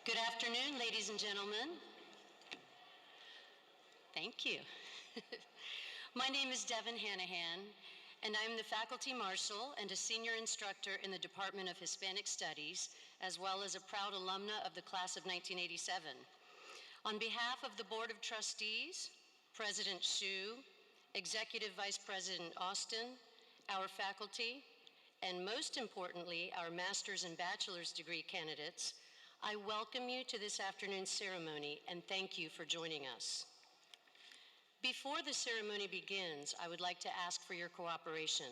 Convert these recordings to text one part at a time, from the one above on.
Good afternoon, ladies and gentlemen. Thank you. My name is Devin Hanahan, and I'm the faculty marshal and a senior instructor in the Department of Hispanic Studies, as well as a proud alumna of the class of 1987. On behalf of the Board of Trustees, President Hsu, Executive Vice President Austin, our faculty, and most importantly, our master's and bachelor's degree candidates, I welcome you to this afternoon's ceremony and thank you for joining us. Before the ceremony begins, I would like to ask for your cooperation.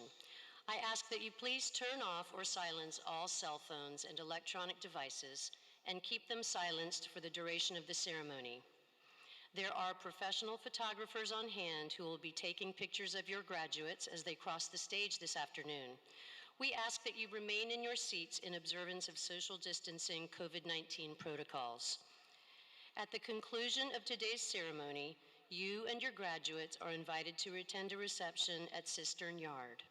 I ask that you please turn off or silence all cell phones and electronic devices and keep them silenced for the duration of the ceremony. There are professional photographers on hand who will be taking pictures of your graduates as they cross the stage this afternoon. We ask that you remain in your seats in observance of social distancing COVID-19 protocols. At the conclusion of today's ceremony, you and your graduates are invited to attend a reception at Cistern Yard.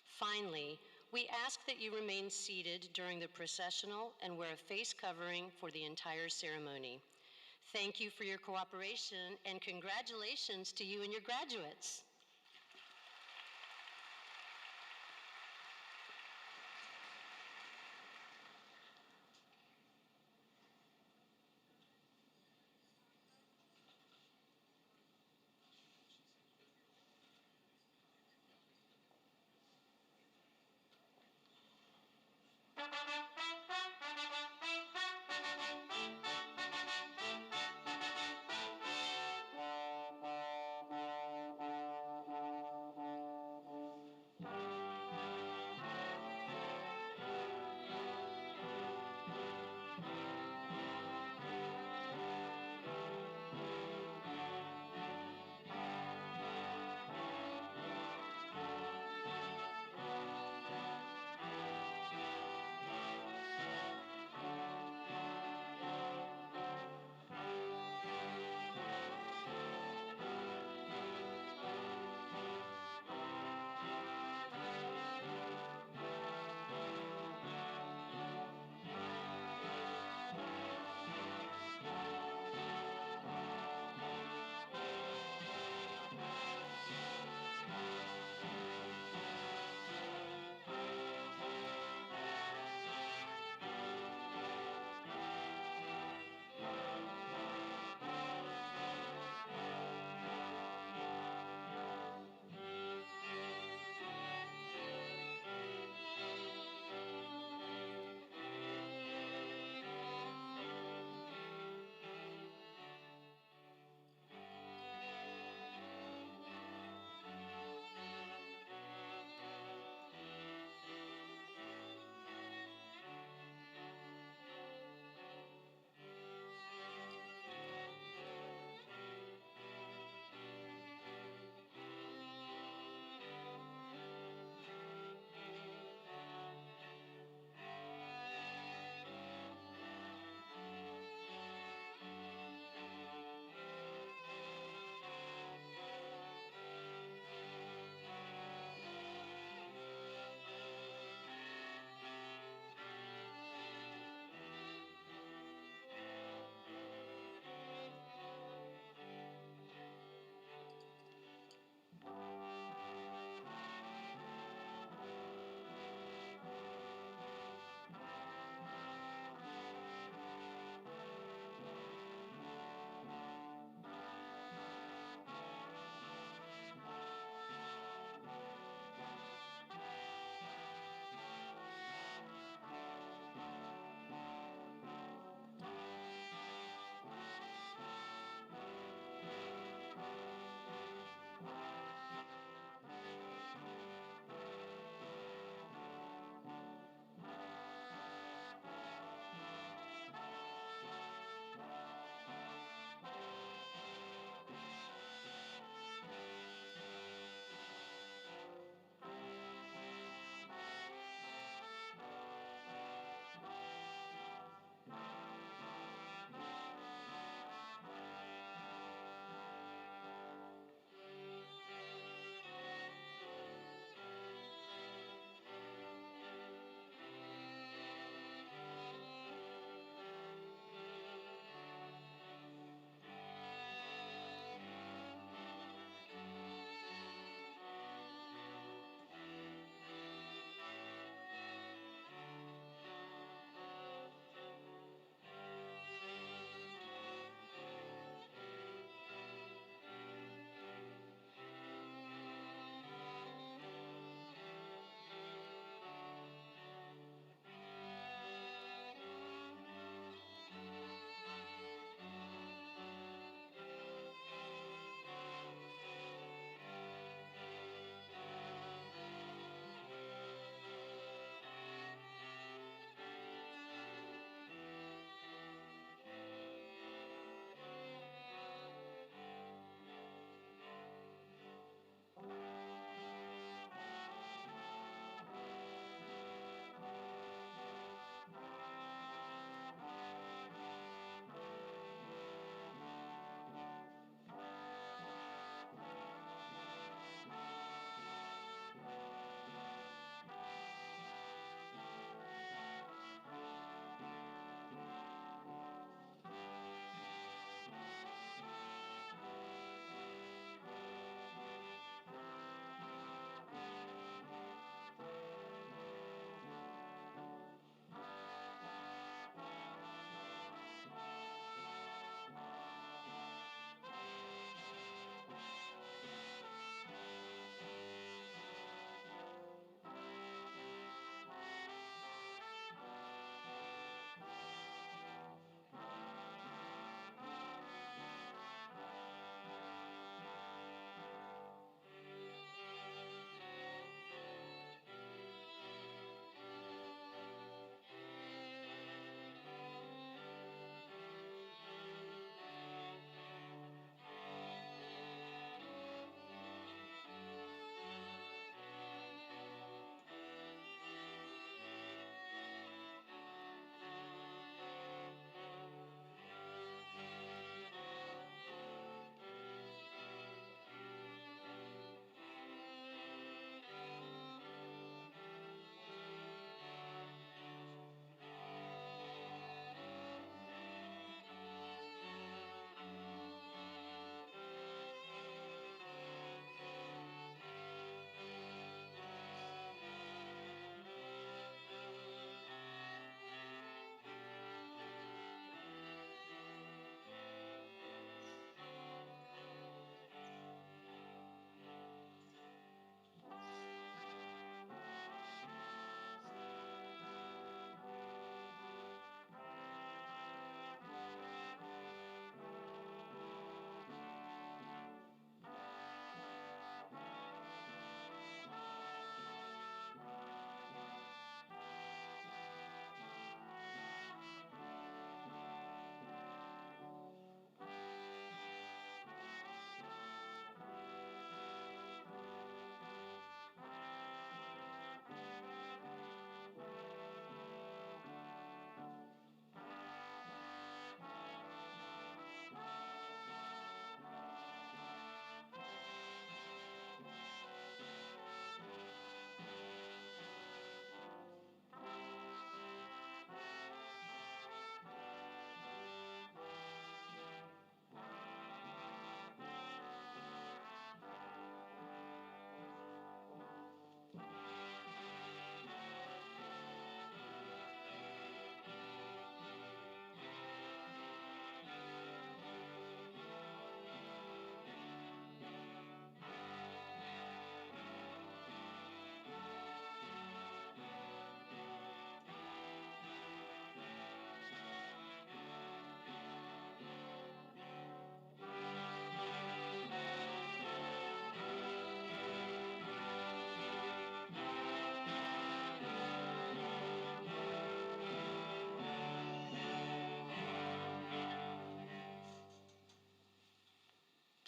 Finally, we ask that you remain seated during the processional and wear a face covering for the entire ceremony. Thank you for your cooperation and congratulations to you and your graduates.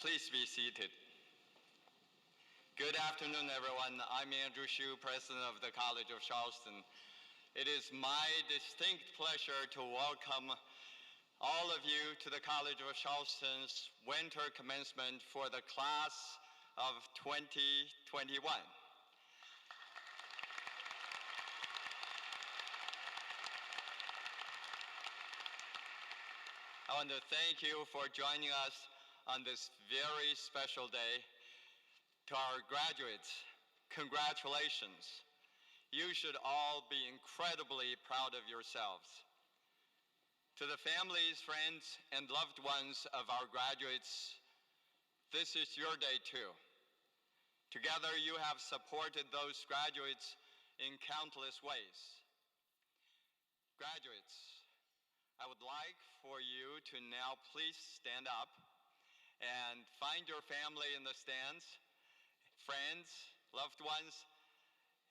Please be seated. Good afternoon, everyone. I'm Andrew Hsu, President of the College of Charleston. It is my distinct pleasure to welcome all of you to the College of Charleston's winter commencement for the class of 2021. I want to thank you for joining us on this very special day. To our graduates, congratulations. You should all be incredibly proud of yourselves. To the families, friends, and loved ones of our graduates, this is your day too. Together you have supported those graduates in countless ways. Graduates, I would like for you to now please stand up and find your family in the stands, friends, loved ones,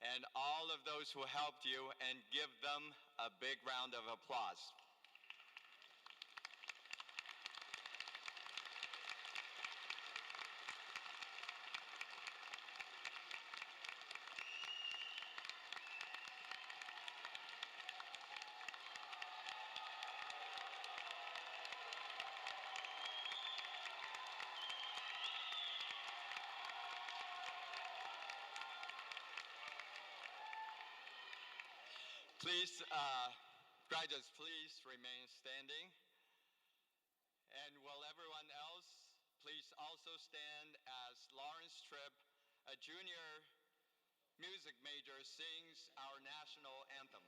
and all of those who helped you, and give them a big round of applause. Please, graduates, please remain standing. And will everyone else please also stand as Lawrence Tripp, a junior music major, sings our national anthem.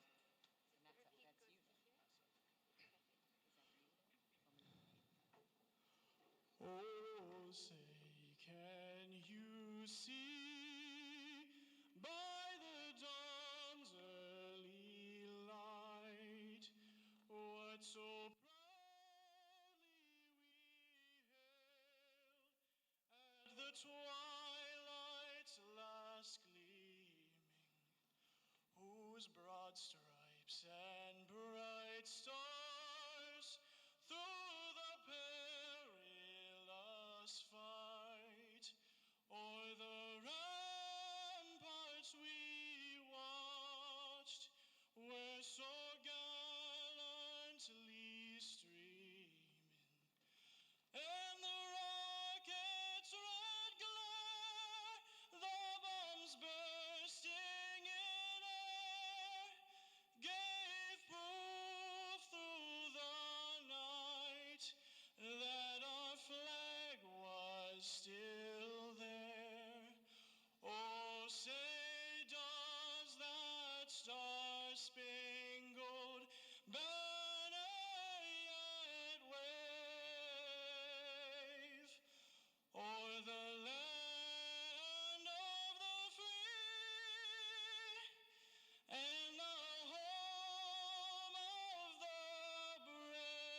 Oh, say, can you see by the dawn's early light what so proudly we hailed at the twilight's last gleaming, whose broad stripes and bright stars through the perilous fight o'er the ramparts we watched, were so gallantly streaming, and the rocket's red glare, the bombs bursting in air, gave proof through the night that our flag was still there. Oh, say does that star-spangled banner yet wave o'er the land of the free and the home of the brave?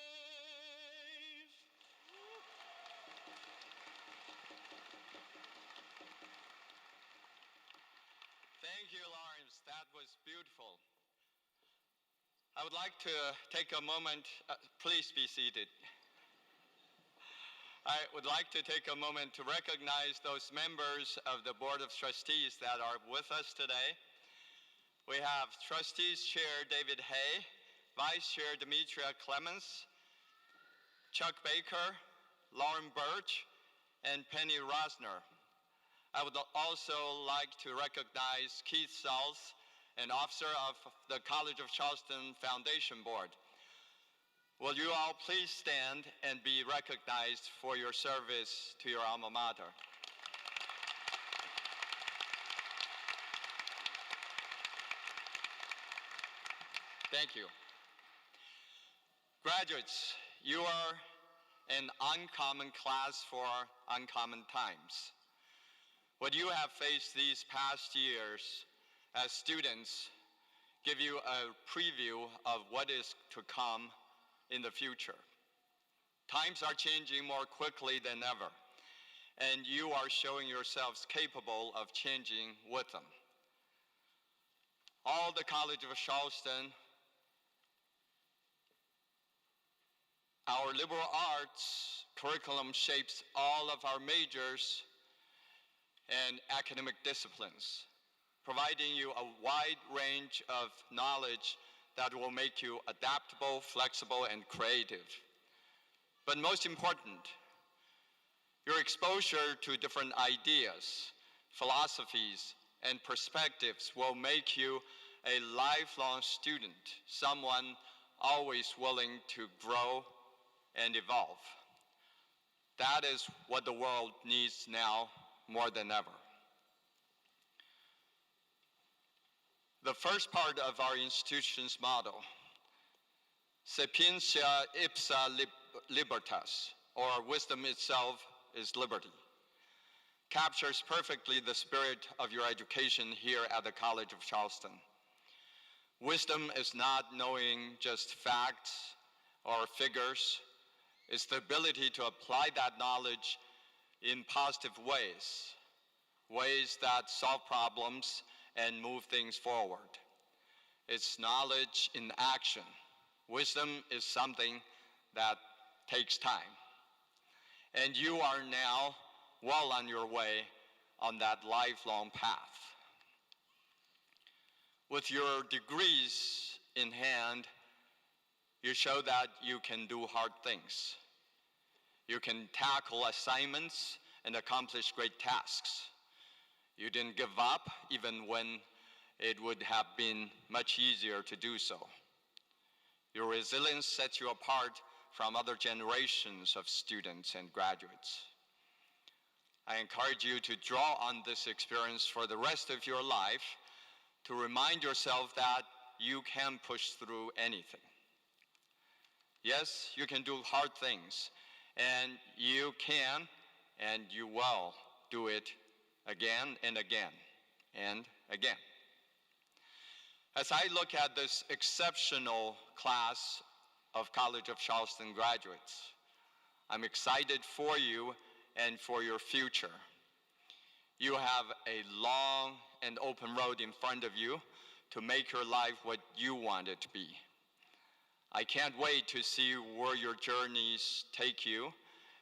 Thank you, Lawrence. That was beautiful. I would like to take a moment, please be seated. I would like to take a moment to recognize those members of the Board of Trustees that are with us today. We have Trustees Chair David Hay, Vice Chair Demetria Clemens, Chuck Baker, Lauren Birch, and Penny Rosner. I would also like to recognize Keith Sells, an officer of the College of Charleston Foundation Board. Will you all please stand and be recognized for your service to your alma mater? Thank you. Graduates, you are an uncommon class for uncommon times. What you have faced these past years as students give you a preview of what is to come in the future. Times are changing more quickly than ever, and you are showing yourselves capable of changing with them. All the College of Charleston Our liberal arts curriculum shapes all of our majors and academic disciplines, providing you a wide range of knowledge that will make you adaptable, flexible, and creative. But most important, your exposure to different ideas, philosophies, and perspectives will make you a lifelong student, someone always willing to grow and evolve. That is what the world needs now more than ever. The first part of our institution's motto, Sapientia ipsa libertas, or wisdom itself is liberty, captures perfectly the spirit of your education here at the College of Charleston. Wisdom is not knowing just facts or figures. It's the ability to apply that knowledge in positive ways that solve problems and move things forward. It's knowledge in action. Wisdom is something that takes time. And you are now well on your way on that lifelong path. With your degrees in hand, you show that you can do hard things. You can tackle assignments and accomplish great tasks. You didn't give up even when it would have been much easier to do so. Your resilience sets you apart from other generations of students and graduates. I encourage you to draw on this experience for the rest of your life to remind yourself that you can push through anything. Yes, you can do hard things, and you can and you will do it again and again and again. As I look at this exceptional class of College of Charleston graduates, I'm excited for you and for your future. You have a long and open road in front of you to make your life what you want it to be. I can't wait to see where your journeys take you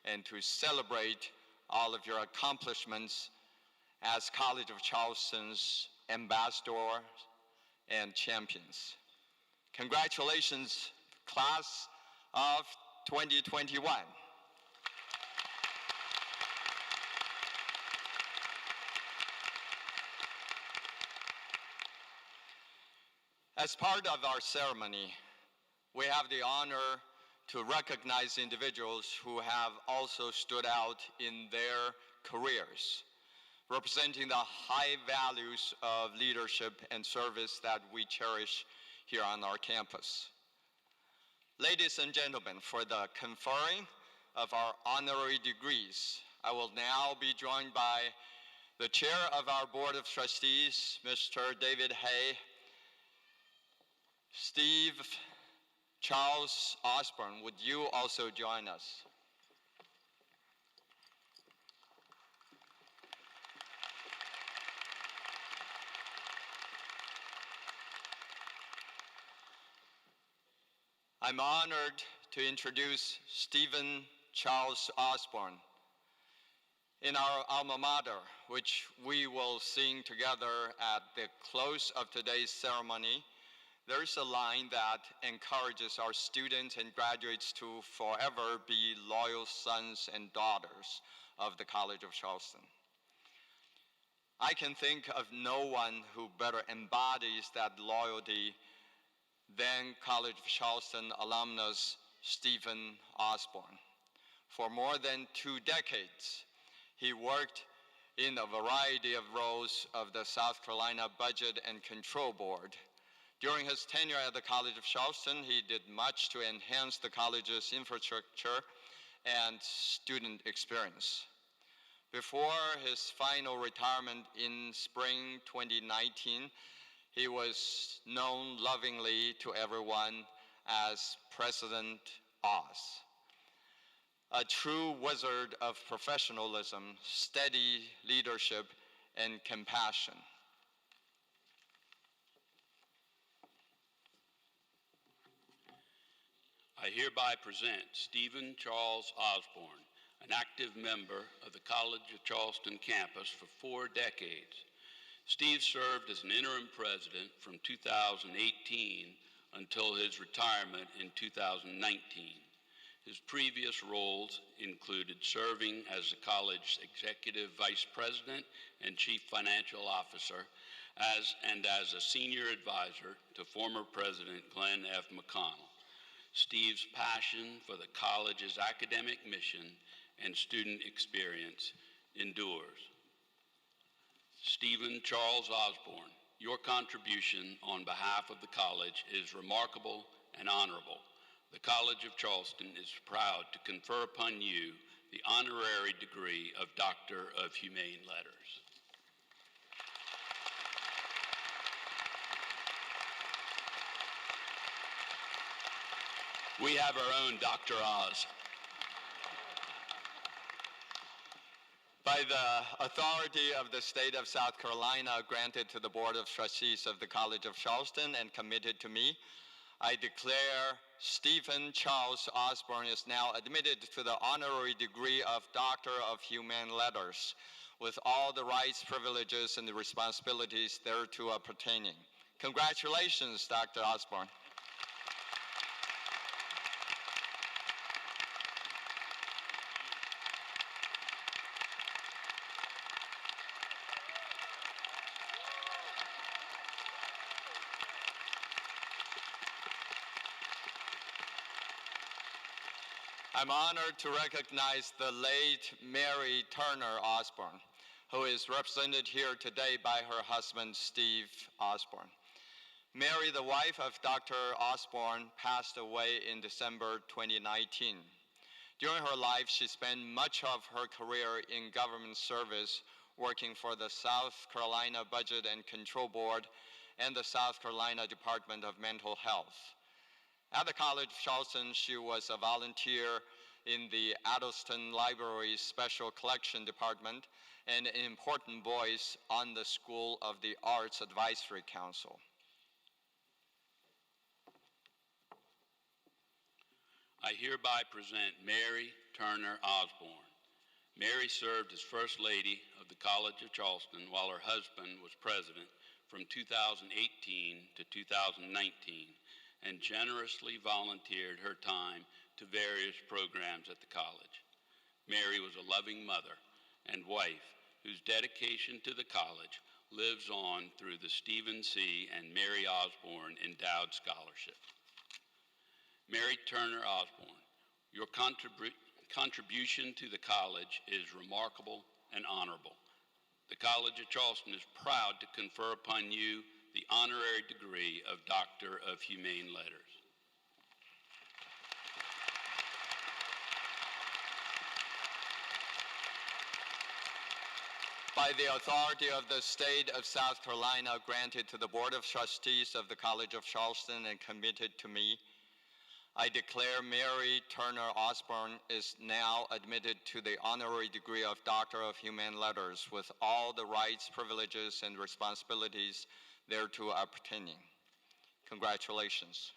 and to celebrate all of your accomplishments as College of Charleston's ambassadors and champions. Congratulations, class of 2021. As part of our ceremony, we have the honor to recognize individuals who have also stood out in their careers, representing the high values of leadership and service that we cherish here on our campus. Ladies and gentlemen, for the conferring of our honorary degrees, I will now be joined by the chair of our Board of Trustees, Mr. David Hay, Steve Charles Osborne, would you also join us? I'm honored to introduce Stephen Charles Osborne. In our alma mater, which we will sing together at the close of today's ceremony, there's a line that encourages our students and graduates to forever be loyal sons and daughters of the College of Charleston. I can think of no one who better embodies that loyalty than College of Charleston alumnus Stephen Osborne. For more than 2 decades, he worked in a variety of roles of the South Carolina Budget and Control Board. During his tenure at the College of Charleston, he did much to enhance the college's infrastructure and student experience. Before his final retirement in spring 2019, he was known lovingly to everyone as President Oz. A true wizard of professionalism, steady leadership, and compassion. I hereby present Stephen Charles Osborne, an active member of the College of Charleston campus for 4 decades. Steve served as an interim president from 2018 until his retirement in 2019. His previous roles included serving as the college's executive vice president and chief financial officer, as a senior advisor to former President Glenn F. McConnell. Steve's passion for the college's academic mission and student experience endures. Stephen Charles Osborne, your contribution on behalf of the college is remarkable and honorable. The College of Charleston is proud to confer upon you the honorary degree of Doctor of Humane Letters. We have our own Dr. Oz. By the authority of the state of South Carolina granted to the Board of Trustees of the College of Charleston and committed to me, I declare Stephen Charles Osborne is now admitted to the honorary degree of Doctor of Humane Letters with all the rights, privileges, and the responsibilities thereto pertaining. Congratulations, Dr. Osborne. I'm honored to recognize the late Mary Turner Osborne, who is represented here today by her husband, Steve Osborne. Mary, the wife of Dr. Osborne, passed away in December 2019. During her life, she spent much of her career in government service, working for the South Carolina Budget and Control Board and the South Carolina Department of Mental Health. At the College of Charleston, she was a volunteer in the Addleston Library's Special Collection Department and an important voice on the School of the Arts Advisory Council. I hereby present Mary Turner Osborne. Mary served as First Lady of the College of Charleston while her husband was president from 2018 to 2019. And generously volunteered her time to various programs at the college. Mary was a loving mother and wife whose dedication to the college lives on through the Stephen C. and Mary Osborne Endowed Scholarship. Mary Turner Osborne, your contribution to the college is remarkable and honorable. The College of Charleston is proud to confer upon you the honorary degree of Doctor of Humane Letters. By the authority of the state of South Carolina granted to the Board of Trustees of the College of Charleston and committed to me, I declare Mary Turner Osborne is now admitted to the honorary degree of Doctor of Humane Letters with all the rights, privileges, and responsibilities thereto pertaining. Congratulations.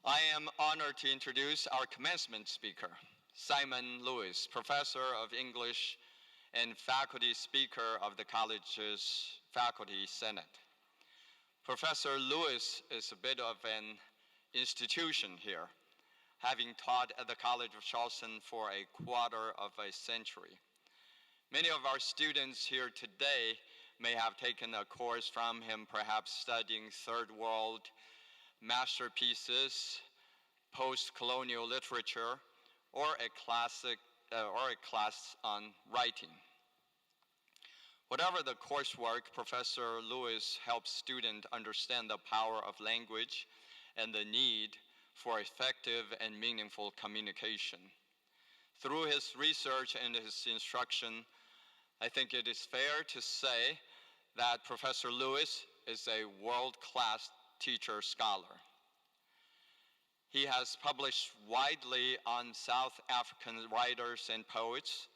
I am honored to introduce our commencement speaker, Simon Lewis, Professor of English and Faculty Speaker of the college's Faculty Senate. Professor Lewis is a bit of an institution here, having taught at the College of Charleston for a quarter of a century. Many of our students here today may have taken a course from him, perhaps studying Third World masterpieces, post-colonial literature, or a class on writing. Whatever the coursework, Professor Lewis helps students understand the power of language and the need for effective and meaningful communication. Through his research and his instruction, I think it is fair to say that Professor Lewis is a world-class teacher scholar. He has published widely on South African writers and poets,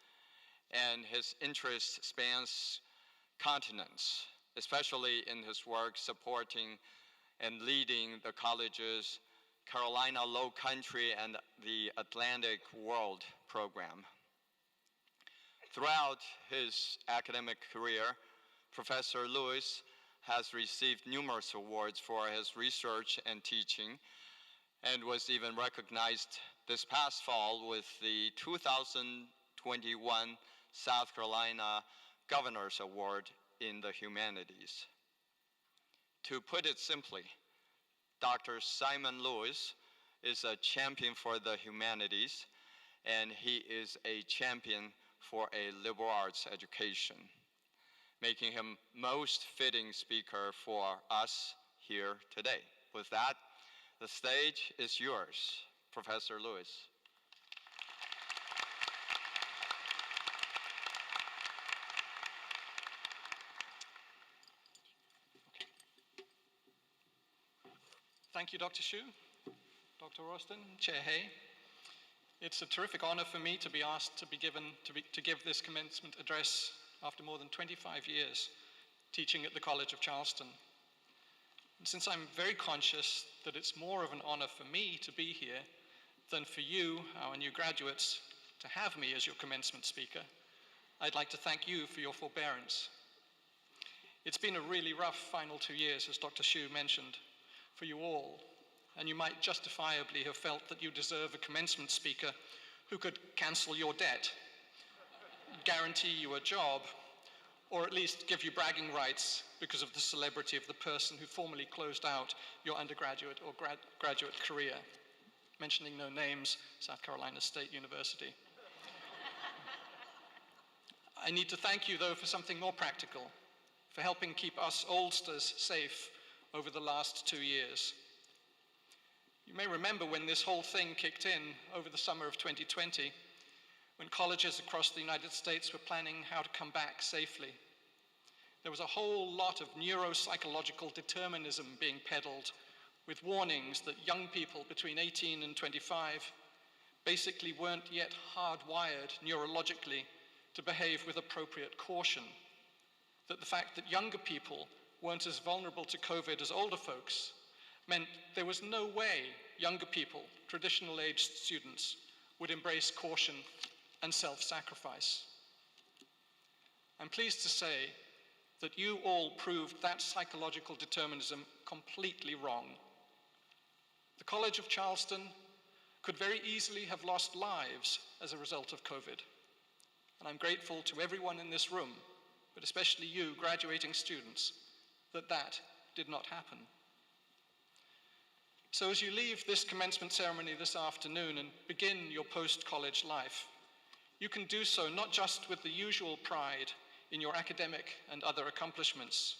and his interest spans continents, especially in his work supporting and leading the college's Carolina Low Country and the Atlantic World program. Throughout his academic career, Professor Lewis has received numerous awards for his research and teaching, and was even recognized this past fall with the 2021 South Carolina Governor's Award in the Humanities. To put it simply, Dr. Simon Lewis is a champion for the humanities, and he is a champion for a liberal arts education, making him most fitting speaker for us here today. With that, the stage is yours, Professor Lewis. Thank you, Dr. Hsu, Dr. Royston, Chair Hay. It's a terrific honor for me to be asked to give this commencement address after more than 25 years teaching at the College of Charleston. And since I'm very conscious that it's more of an honor for me to be here than for you, our new graduates, to have me as your commencement speaker, I'd like to thank you for your forbearance. It's been a really rough final 2 years, as Dr. Hsu mentioned, for you all, and you might justifiably have felt that you deserve a commencement speaker who could cancel your debt, guarantee you a job, or at least give you bragging rights because of the celebrity of the person who formally closed out your undergraduate or graduate career. Mentioning no names, South Carolina State University. I need to thank you, though, for something more practical, for helping keep us oldsters safe over the last 2 years. You may remember when this whole thing kicked in over the summer of 2020, when colleges across the United States were planning how to come back safely. There was a whole lot of neuropsychological determinism being peddled, with warnings that young people between 18 and 25 basically weren't yet hardwired neurologically to behave with appropriate caution, that the fact that younger people weren't as vulnerable to COVID as older folks meant there was no way younger people, traditional aged students, would embrace caution and self-sacrifice. I'm pleased to say that you all proved that psychological determinism completely wrong. The College of Charleston could very easily have lost lives as a result of COVID. And I'm grateful to everyone in this room, but especially you, graduating students, that did not happen. So as you leave this commencement ceremony this afternoon and begin your post-college life, you can do so not just with the usual pride in your academic and other accomplishments,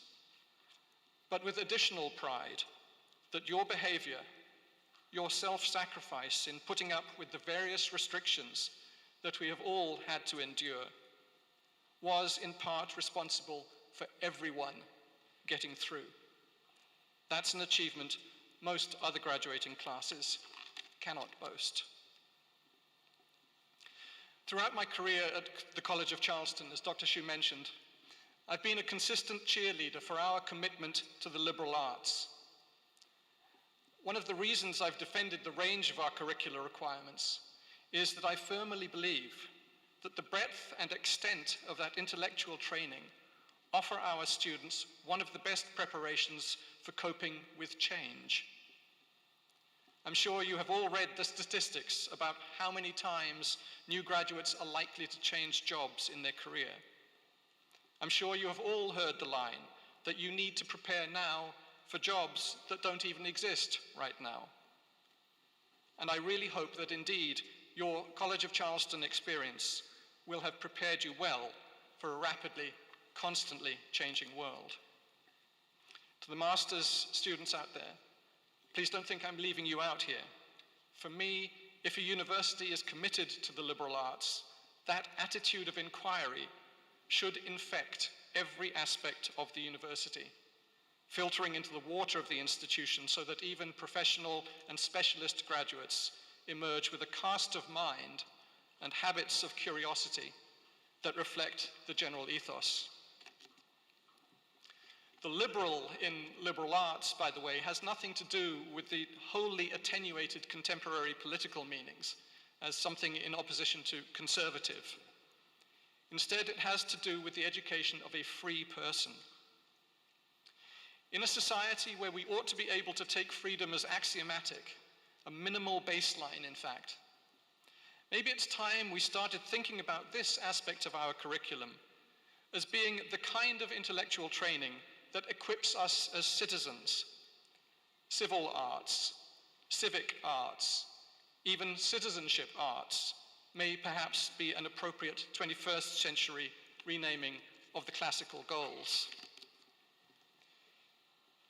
but with additional pride that your behavior, your self-sacrifice in putting up with the various restrictions that we have all had to endure was in part responsible for everyone getting through. That's an achievement most other graduating classes cannot boast. Throughout my career at the College of Charleston, as Dr. Hsu mentioned, I've been a consistent cheerleader for our commitment to the liberal arts. One of the reasons I've defended the range of our curricular requirements is that I firmly believe that the breadth and extent of that intellectual training offer our students one of the best preparations for coping with change. I'm sure you have all read the statistics about how many times new graduates are likely to change jobs in their career. I'm sure you have all heard the line that you need to prepare now for jobs that don't even exist right now. And I really hope that indeed your College of Charleston experience will have prepared you well for a rapidly, constantly changing world. To the master's students out there, please don't think I'm leaving you out here. For me, if a university is committed to the liberal arts, that attitude of inquiry should infect every aspect of the university, filtering into the water of the institution so that even professional and specialist graduates emerge with a cast of mind and habits of curiosity that reflect the general ethos. The liberal in liberal arts, by the way, has nothing to do with the wholly attenuated contemporary political meanings as something in opposition to conservative. Instead, it has to do with the education of a free person. In a society where we ought to be able to take freedom as axiomatic, a minimal baseline, in fact, maybe it's time we started thinking about this aspect of our curriculum as being the kind of intellectual training that equips us as citizens. Civil arts, civic arts, even citizenship arts may perhaps be an appropriate 21st century renaming of the classical goals.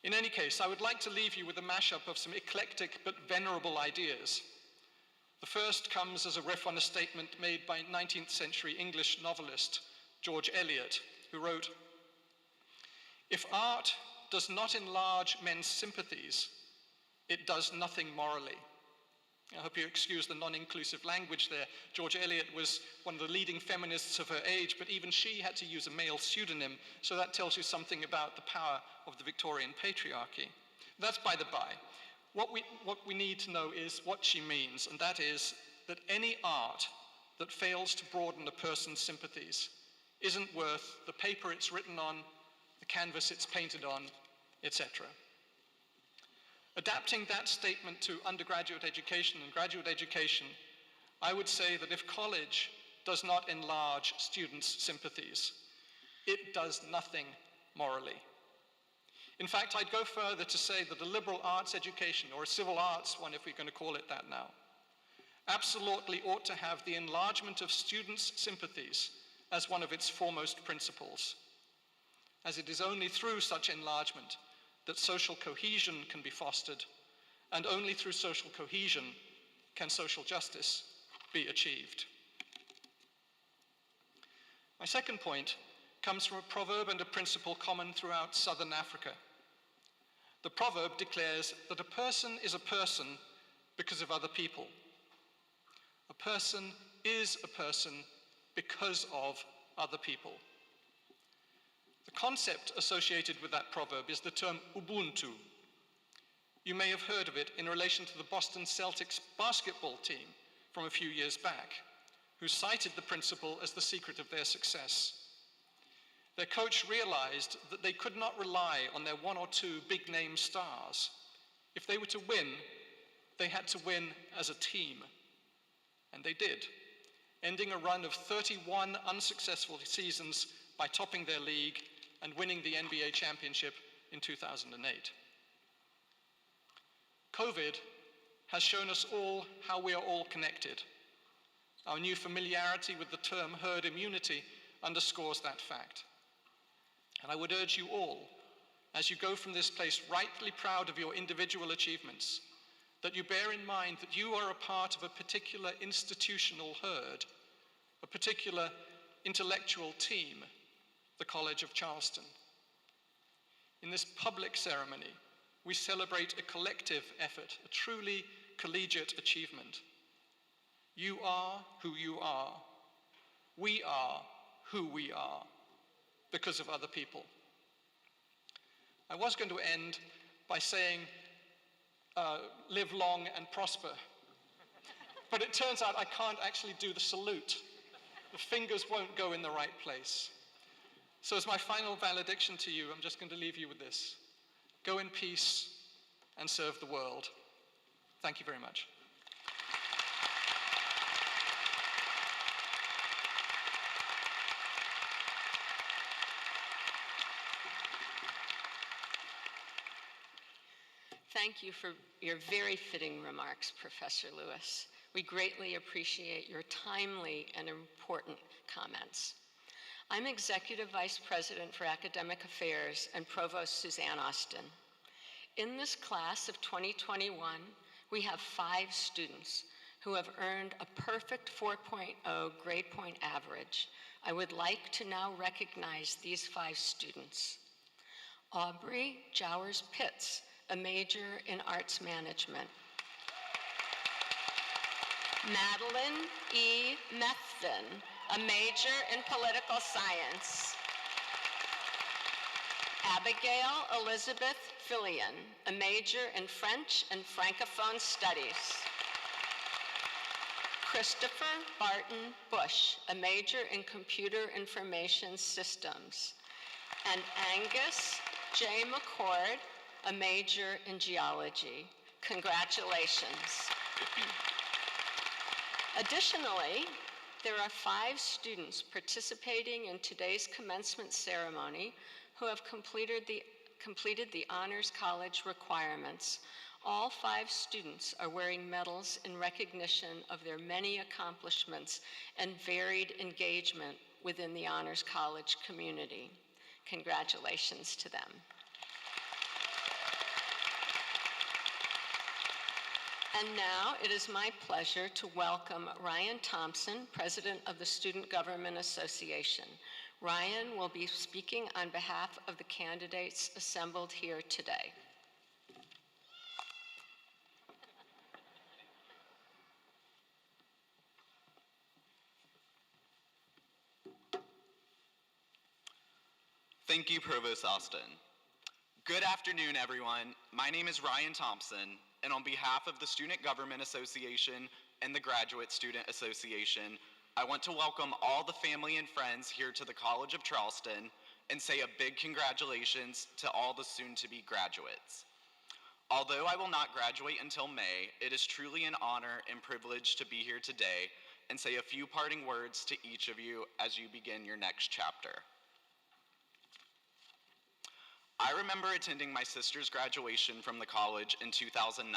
In any case, I would like to leave you with a mashup of some eclectic but venerable ideas. The first comes as a riff on a statement made by 19th century English novelist George Eliot, who wrote, "If art does not enlarge men's sympathies, it does nothing morally." I hope you excuse the non-inclusive language there. George Eliot was one of the leading feminists of her age, but even she had to use a male pseudonym, so that tells you something about the power of the Victorian patriarchy. That's by the by. What we need to know is what she means, and that is that any art that fails to broaden a person's sympathies isn't worth the paper it's written on, the canvas it's painted on, etc. Adapting that statement to undergraduate education and graduate education, I would say that if college does not enlarge students' sympathies, it does nothing morally. In fact, I'd go further to say that a liberal arts education, or a civil arts one if we're going to call it that now, absolutely ought to have the enlargement of students' sympathies as one of its foremost principles, as it is only through such enlargement that social cohesion can be fostered, and only through social cohesion can social justice be achieved. My second point comes from a proverb and a principle common throughout Southern Africa. The proverb declares that a person is a person because of other people. A person is a person because of other people. The concept associated with that proverb is the term Ubuntu. You may have heard of it in relation to the Boston Celtics basketball team from a few years back, who cited the principle as the secret of their success. Their coach realized that they could not rely on their one or two big-name stars. If they were to win, they had to win as a team. And they did, ending a run of 31 unsuccessful seasons by topping their league and winning the NBA championship in 2008. COVID has shown us all how we are all connected. Our new familiarity with the term herd immunity underscores that fact. And I would urge you all, as you go from this place rightly proud of your individual achievements, that you bear in mind that you are a part of a particular institutional herd, a particular intellectual team, the College of Charleston. In this public ceremony, we celebrate a collective effort, a truly collegiate achievement. You are who you are. We are who we are because of other people. I was going to end by saying, live long and prosper. But it turns out I can't actually do the salute. The fingers won't go in the right place. So as my final valediction to you, I'm just going to leave you with this. Go in peace and serve the world. Thank you very much. Thank you for your very fitting remarks, Professor Lewis. We greatly appreciate your timely and important comments. I'm Executive Vice President for Academic Affairs and Provost Suzanne Austin. In this class of 2021, we have 5 students who have earned a perfect 4.0 grade point average. I would like to now recognize these 5 students. Aubrey Jowers-Pitts, a major in arts management. Madeline E. Methvin, a major in political science. Abigail Elizabeth Fillion, a major in French and Francophone studies. Christopher Barton Bush, a major in computer information systems. And Angus J. McCord, a major in geology. Congratulations. Additionally, there are 5 students participating in today's commencement ceremony who have completed the Honors College requirements. All 5 students are wearing medals in recognition of their many accomplishments and varied engagement within the Honors College community. Congratulations to them. And now it is my pleasure to welcome Ryan Thompson, President of the Student Government Association. Ryan will be speaking on behalf of the candidates assembled here today. Thank you, Provost Austin. Good afternoon, everyone. My name is Ryan Thompson, and on behalf of the Student Government Association and the Graduate Student Association, I want to welcome all the family and friends here to the College of Charleston and say a big congratulations to all the soon-to-be graduates. Although I will not graduate until May, it is truly an honor and privilege to be here today and say a few parting words to each of you as you begin your next chapter. I remember attending my sister's graduation from the college in 2009.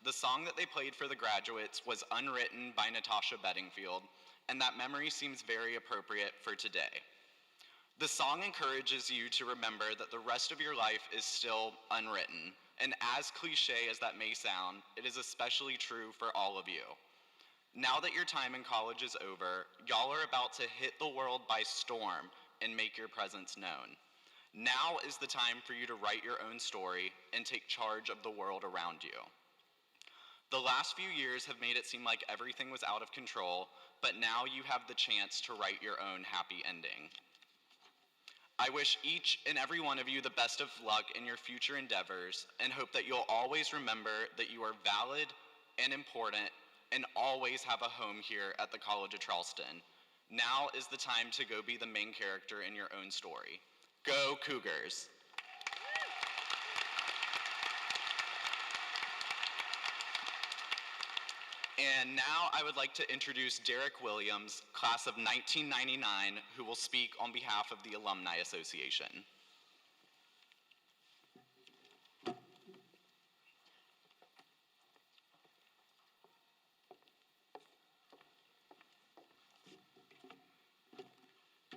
The song that they played for the graduates was Unwritten by Natasha Bedingfield, and that memory seems very appropriate for today. The song encourages you to remember that the rest of your life is still unwritten, and as cliche as that may sound, it is especially true for all of you. Now that your time in college is over, y'all are about to hit the world by storm and make your presence known. Now is the time for you to write your own story and take charge of the world around you. The last few years have made it seem like everything was out of control, but now you have the chance to write your own happy ending. I wish each and every one of you the best of luck in your future endeavors and hope that you'll always remember that you are valid and important and always have a home here at the College of Charleston. Now is the time to go be the main character in your own story. Go Cougars! And now I would like to introduce Derek Williams, class of 1999, who will speak on behalf of the Alumni Association.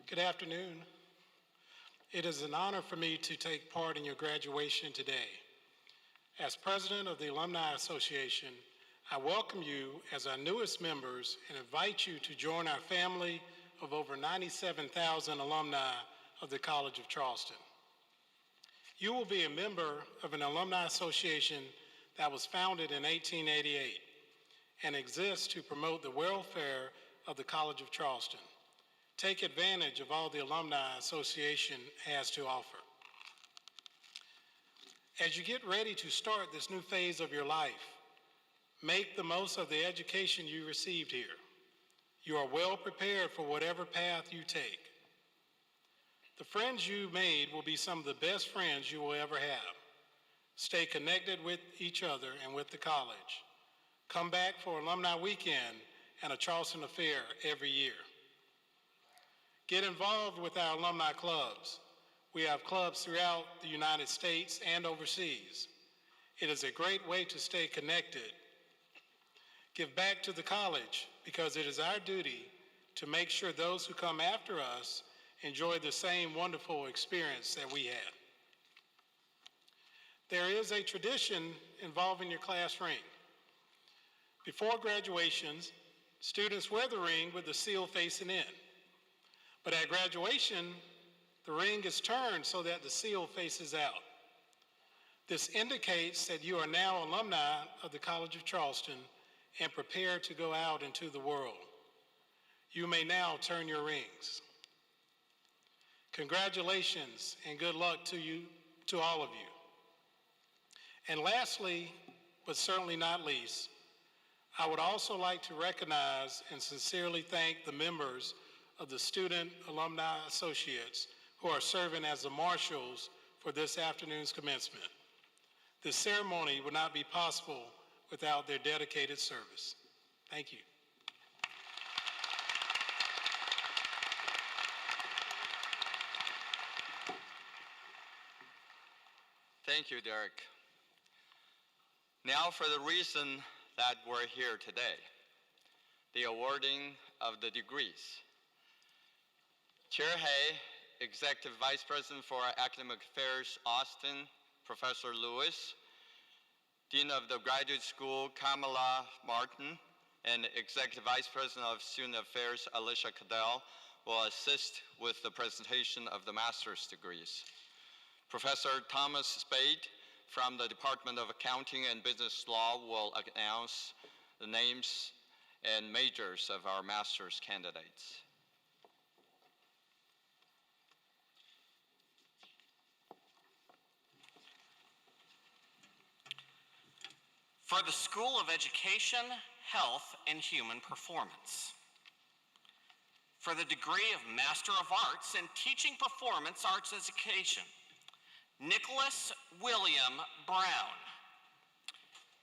Good afternoon. It is an honor for me to take part in your graduation today. As president of the Alumni Association, I welcome you as our newest members and invite you to join our family of over 97,000 alumni of the College of Charleston. You will be a member of an alumni association that was founded in 1888 and exists to promote the welfare of the College of Charleston. Take advantage of all the Alumni Association has to offer. As you get ready to start this new phase of your life, make the most of the education you received here. You are well prepared for whatever path you take. The friends you made will be some of the best friends you will ever have. Stay connected with each other and with the college. Come back for Alumni Weekend and a Charleston Affair every year. Get involved with our alumni clubs. We have clubs throughout the United States and overseas. It is a great way to stay connected. Give back to the college because it is our duty to make sure those who come after us enjoy the same wonderful experience that we had. There is a tradition involving your class ring. Before graduations, students wear the ring with the seal facing in. But at graduation, the ring is turned so that the seal faces out. This indicates that you are now alumni of the College of Charleston and prepared to go out into the world. You may now turn your rings. Congratulations and good luck to you, to all of you. And lastly, but certainly not least, I would also like to recognize and sincerely thank the members of the Student Alumni Associates who are serving as the marshals for this afternoon's commencement. This ceremony would not be possible without their dedicated service. Thank you. Thank you, Derek. Now for the reason that we're here today, the awarding of the degrees. Chair Hay, Executive Vice President for Academic Affairs, Austin, Professor Lewis, Dean of the Graduate School, Kamala Martin, and Executive Vice President of Student Affairs, Alicia Cadell, will assist with the presentation of the master's degrees. Professor Thomas Spade from the Department of Accounting and Business Law will announce the names and majors of our master's candidates. For the School of Education, Health, and Human Performance. For the degree of Master of Arts in Teaching Performance Arts Education, Nicholas William Brown.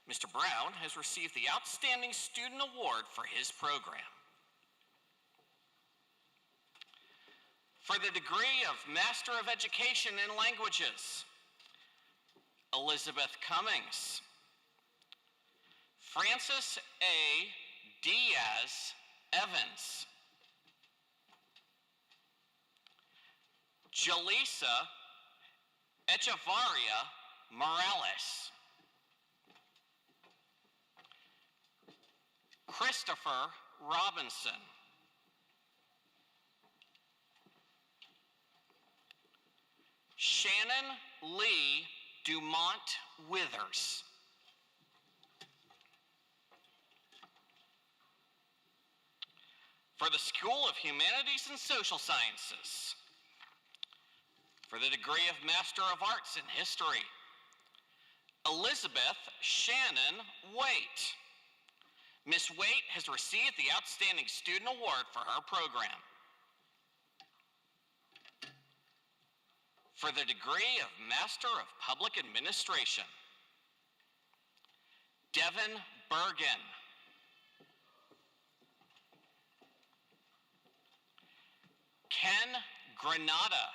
Mr. Brown has received the Outstanding Student Award for his program. For the degree of Master of Education in Languages, Elizabeth Cummings. Francis A. Diaz Evans. Jaleesa Echevarria Morales. Christopher Robinson. Shannon Lee Dumont Withers. For the School of Humanities and Social Sciences. For the degree of Master of Arts in History, Elizabeth Shannon Waite. Ms. Waite has received the Outstanding Student Award for her program. For the degree of Master of Public Administration, Devin Bergen. Ken Granada.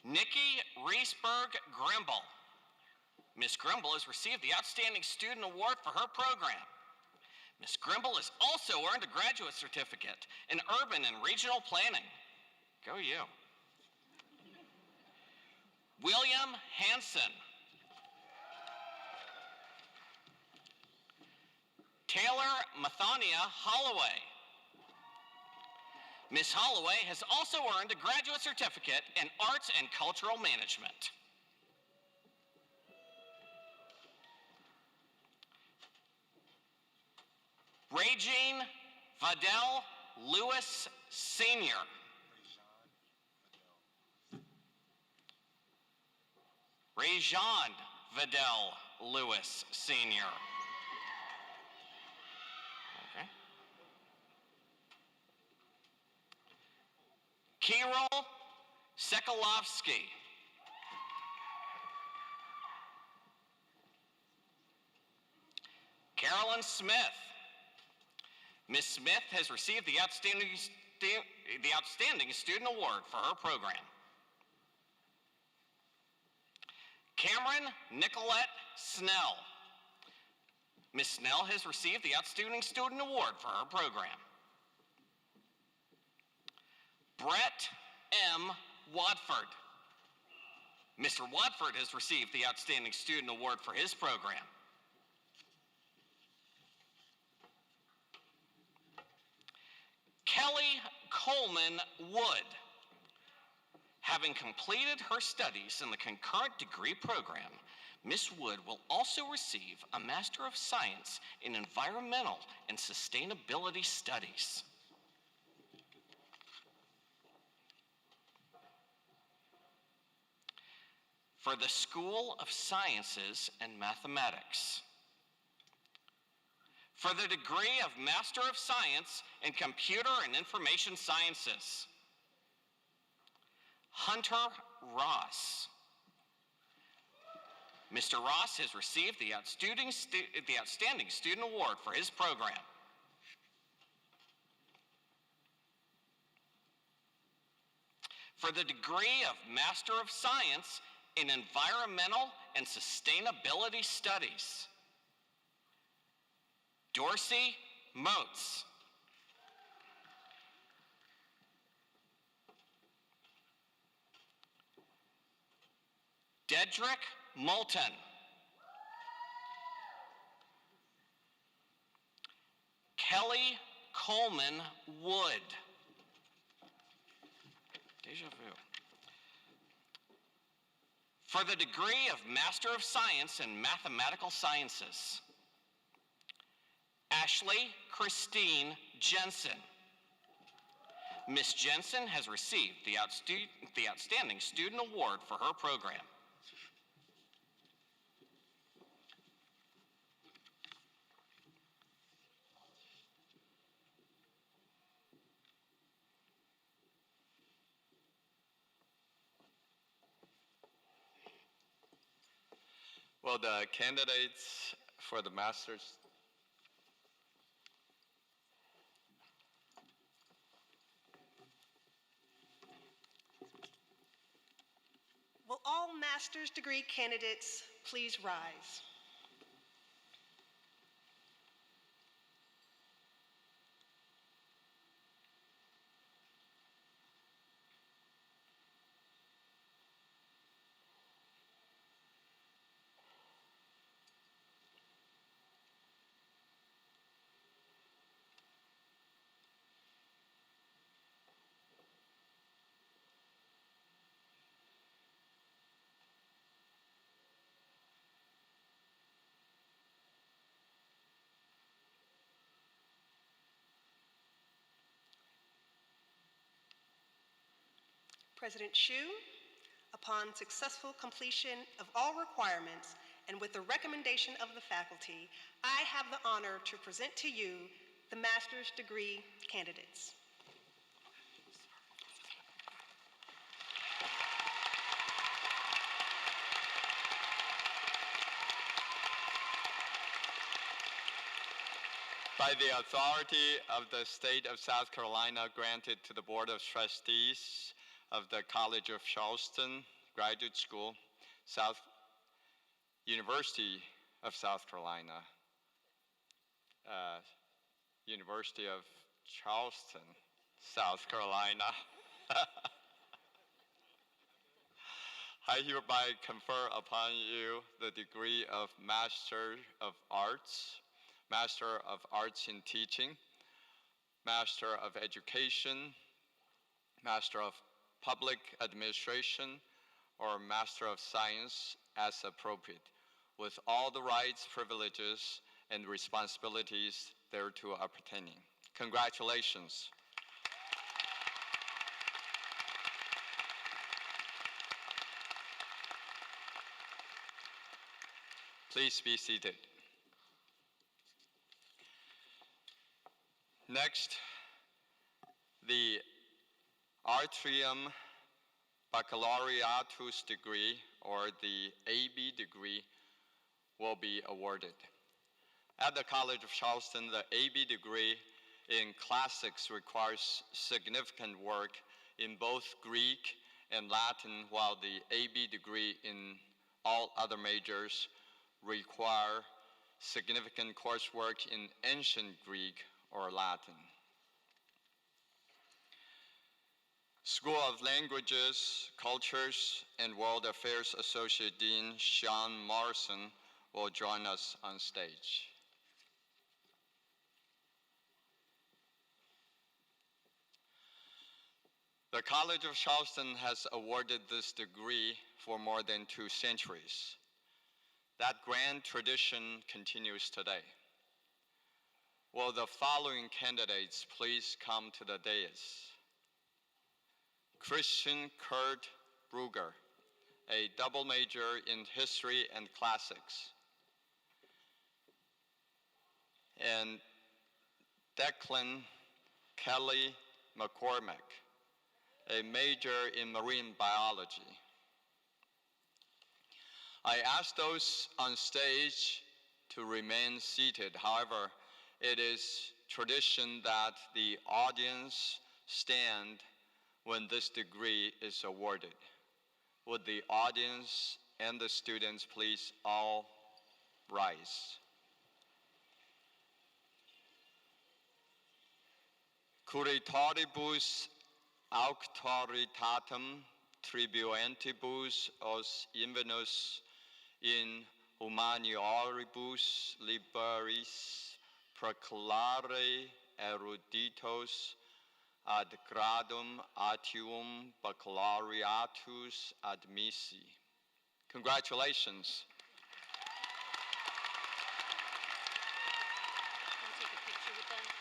Nikki Reesberg Grimble. Ms. Grimble has received the Outstanding Student Award for her program. Ms. Grimble has also earned a graduate certificate in Urban and Regional Planning. Go you. William Hansen. Taylor Mathania Holloway. Ms. Holloway has also earned a graduate certificate in Arts and Cultural Management. Regine Vidal Lewis Sr. Rajan Vidal Lewis Sr. Okay. Kirill Sekalovsky. Carolyn Smith. Ms. Smith has received the Outstanding Student Award for her program. Cameron Nicolette Snell. Ms. Snell has received the Outstanding Student Award for her program. Brett M. Watford. Mr. Watford has received the Outstanding Student Award for his program. Kelly Coleman Wood. Having completed her studies in the concurrent degree program, Ms. Wood will also receive a Master of Science in Environmental and Sustainability Studies. For the School of Sciences and Mathematics. For the degree of Master of Science in Computer and Information Sciences, Hunter Ross. Mr. Ross has received the Outstanding Student Award for his program. For the degree of Master of Science in Environmental and Sustainability Studies, Dorsey Moats. Dedrick Moulton. Kelly Coleman Wood. Deja vu. For the degree of Master of Science in Mathematical Sciences, Ashley Christine Jensen. Ms. Jensen has received the Outstanding Student Award for her program. Will the candidates for the master's? Will all master's degree candidates please rise? President Hsu, upon successful completion of all requirements and with the recommendation of the faculty, I have the honor to present to you the master's degree candidates. By the authority of the State of South Carolina granted to the Board of Trustees of the College of Charleston Graduate School, University of South Carolina, University of Charleston, South Carolina. I hereby confer upon you the degree of Master of Arts, Master of Arts in Teaching, Master of Education, Master of Public Administration, or Master of Science as appropriate, with all the rights, privileges, and responsibilities thereto appertaining. Congratulations. Please be seated. Next, the Artium Baccalaureatus degree, or the AB degree, will be awarded. At the College of Charleston, the AB degree in classics requires significant work in both Greek and Latin, while the AB degree in all other majors require significant coursework in ancient Greek or Latin. School of Languages, Cultures, and World Affairs Associate Dean Sean Morrison will join us on stage. The College of Charleston has awarded this degree for more than 2 centuries. That grand tradition continues today. Will the following candidates please come to the dais? Christian Kurt Brugger, a double major in history and classics. And Declan Kelly McCormick, a major in marine biology. I ask those on stage to remain seated. However, it is tradition that the audience stand when this degree is awarded. Would the audience and the students please all rise? Curitoribus auctoritatem tribuentibus os invenus in humanioribus liberis proclare eruditos ad gradum atium baccalaureatus admissi. Congratulations. Can we take a picture with them?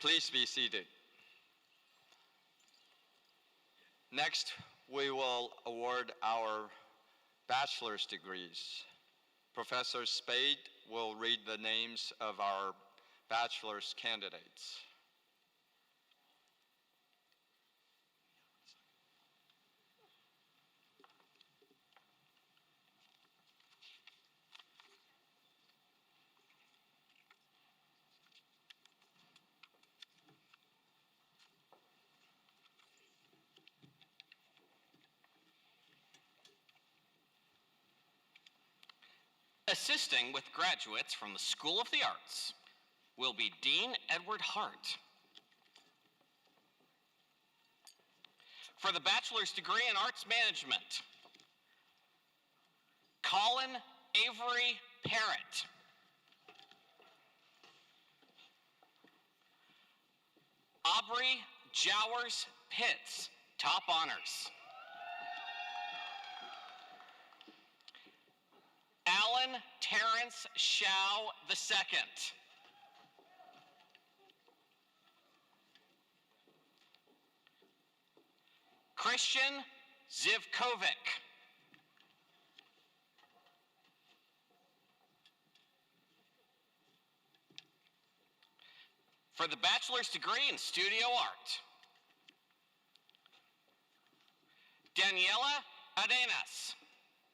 Please be seated. Next, we will award our bachelor's degrees. Professor Spade will read the names of our bachelor's candidates. Assisting with graduates from the School of the Arts will be Dean Edward Hart. For the bachelor's degree in arts management, Colin Avery Parrott. Aubrey Jowers Pitts, top honors. Alan Terrence Shao II. Christian Zivkovic. For the bachelor's degree in studio art, Daniela Arenas,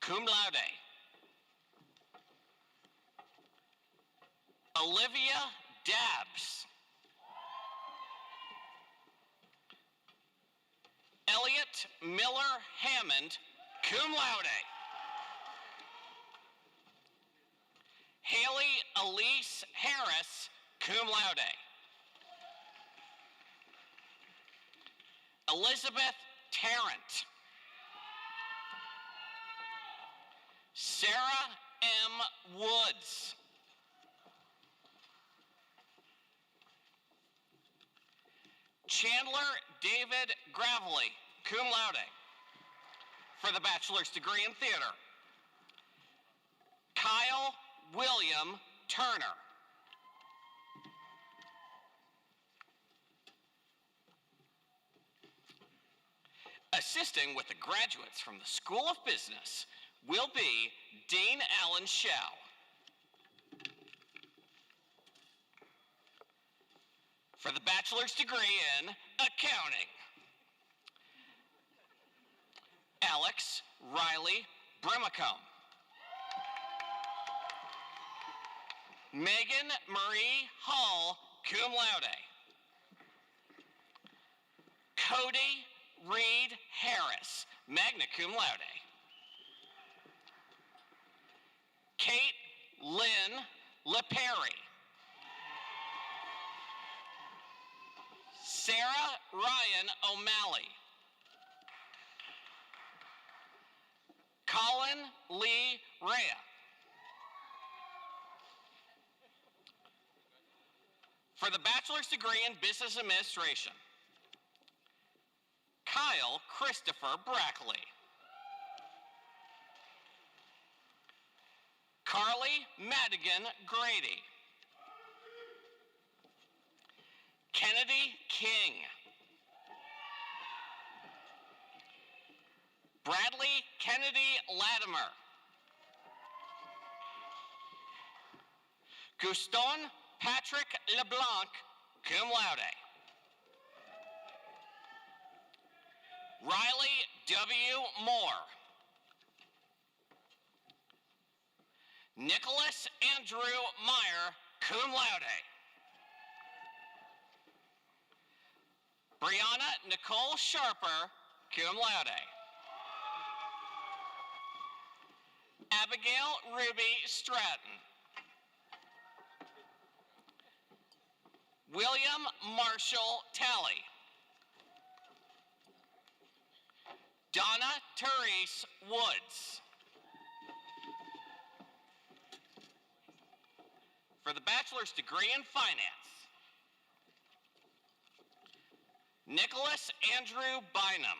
cum laude. Olivia Dabbs. Elliot Miller Hammond, cum laude. Haley Elise Harris, cum laude. Elizabeth Tarrant. Sarah M. Woods. Chandler David Gravely, cum laude, for the bachelor's degree in theater. Kyle William Turner. Assisting with the graduates from the School of Business will be Dean Alan Shao. For the bachelor's degree in accounting, Alex Riley Brimacombe. Megan Marie Hall, cum laude. Cody Reed Harris, magna cum laude. Kate Lynn LePerry. Sarah Ryan O'Malley. Colin Lee Rea. For the bachelor's degree in business administration, Kyle Christopher Brackley. Carly Madigan Grady. Kennedy King. Bradley Kennedy Latimer. Guston Patrick LeBlanc, cum laude. Riley W. Moore. Nicholas Andrew Meyer, cum laude. Brianna Nicole Sharper, cum laude. Abigail Ruby Stratton. William Marshall Talley. Donna Therese Woods. For the bachelor's degree in finance, Nicholas Andrew Bynum.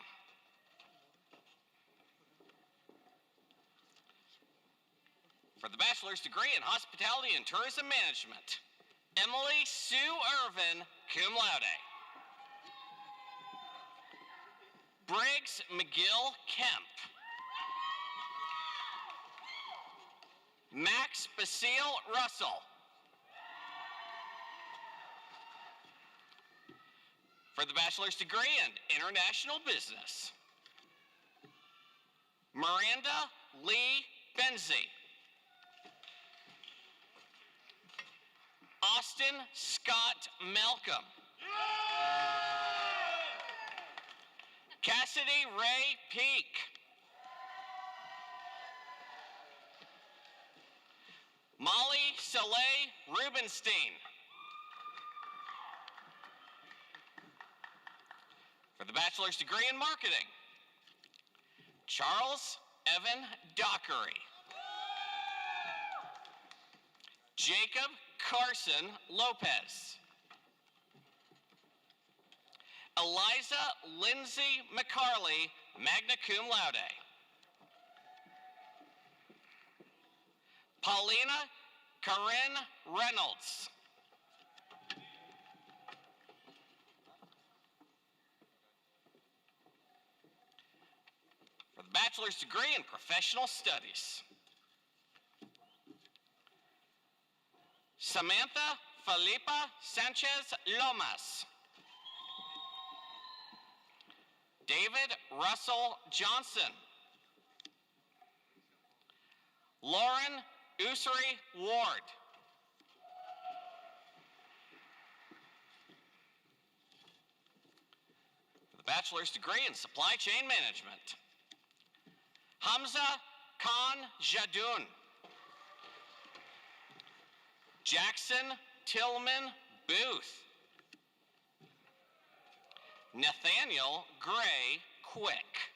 For the bachelor's degree in hospitality and tourism management, Emily Sue Irvin, cum laude. Briggs McGill Kemp. Max Basile Russell. For the bachelor's degree in international business, Miranda Lee Benzie. Austin Scott Malcolm. Cassidy Ray Peak. Molly Soleil Rubenstein. For the bachelor's degree in marketing, Charles Evan Dockery. Jacob Carson Lopez. Eliza Lindsay McCarley, magna cum laude. Paulina Corinne Reynolds. For the bachelor's degree in professional studies, Samantha Felipa Sanchez Lomas. David Russell Johnson. Lauren Ussery Ward. For the bachelor's degree in supply chain management, Hamza Khan Jadoun. Jackson Tillman Booth. Nathaniel Gray Quick.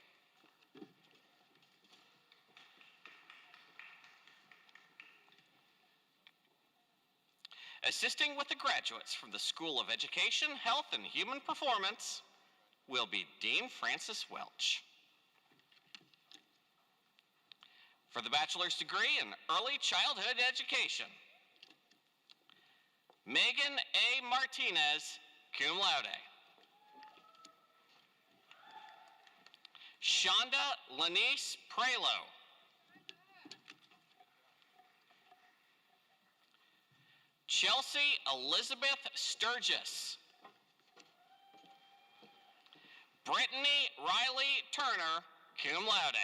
Assisting with the graduates from the School of Education, Health, and Human Performance will be Dean Francis Welch. For the bachelor's degree in early childhood education, Megan A. Martinez, cum laude. Shonda Lanice Prelo. Chelsea Elizabeth Sturgis. Brittany Riley Turner, cum laude.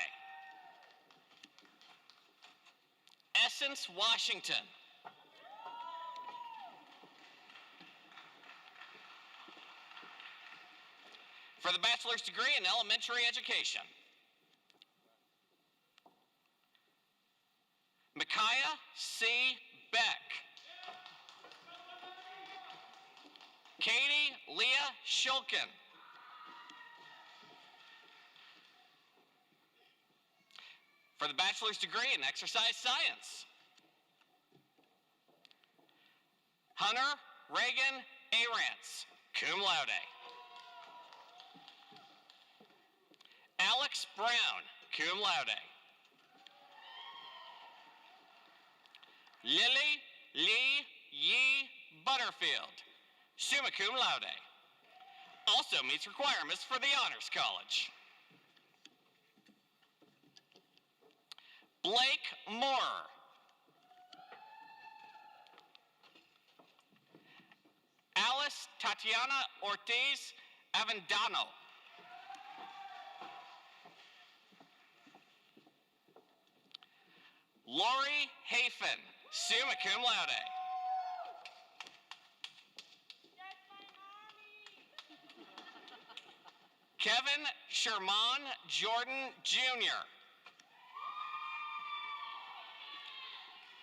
Essence Washington. For the bachelor's degree in elementary education, Micaiah C. Beck. Katie Leah Shulkin. For the bachelor's degree in exercise science, Hunter Reagan Arantz, cum laude. Alex Brown, cum laude. Lily Lee Yee Butterfield, summa cum laude. Also meets requirements for the Honors College. Blake Moore. Alice Tatiana Ortiz Avendano. Lori Hafen, summa cum laude. Kevin Sherman Jordan Jr.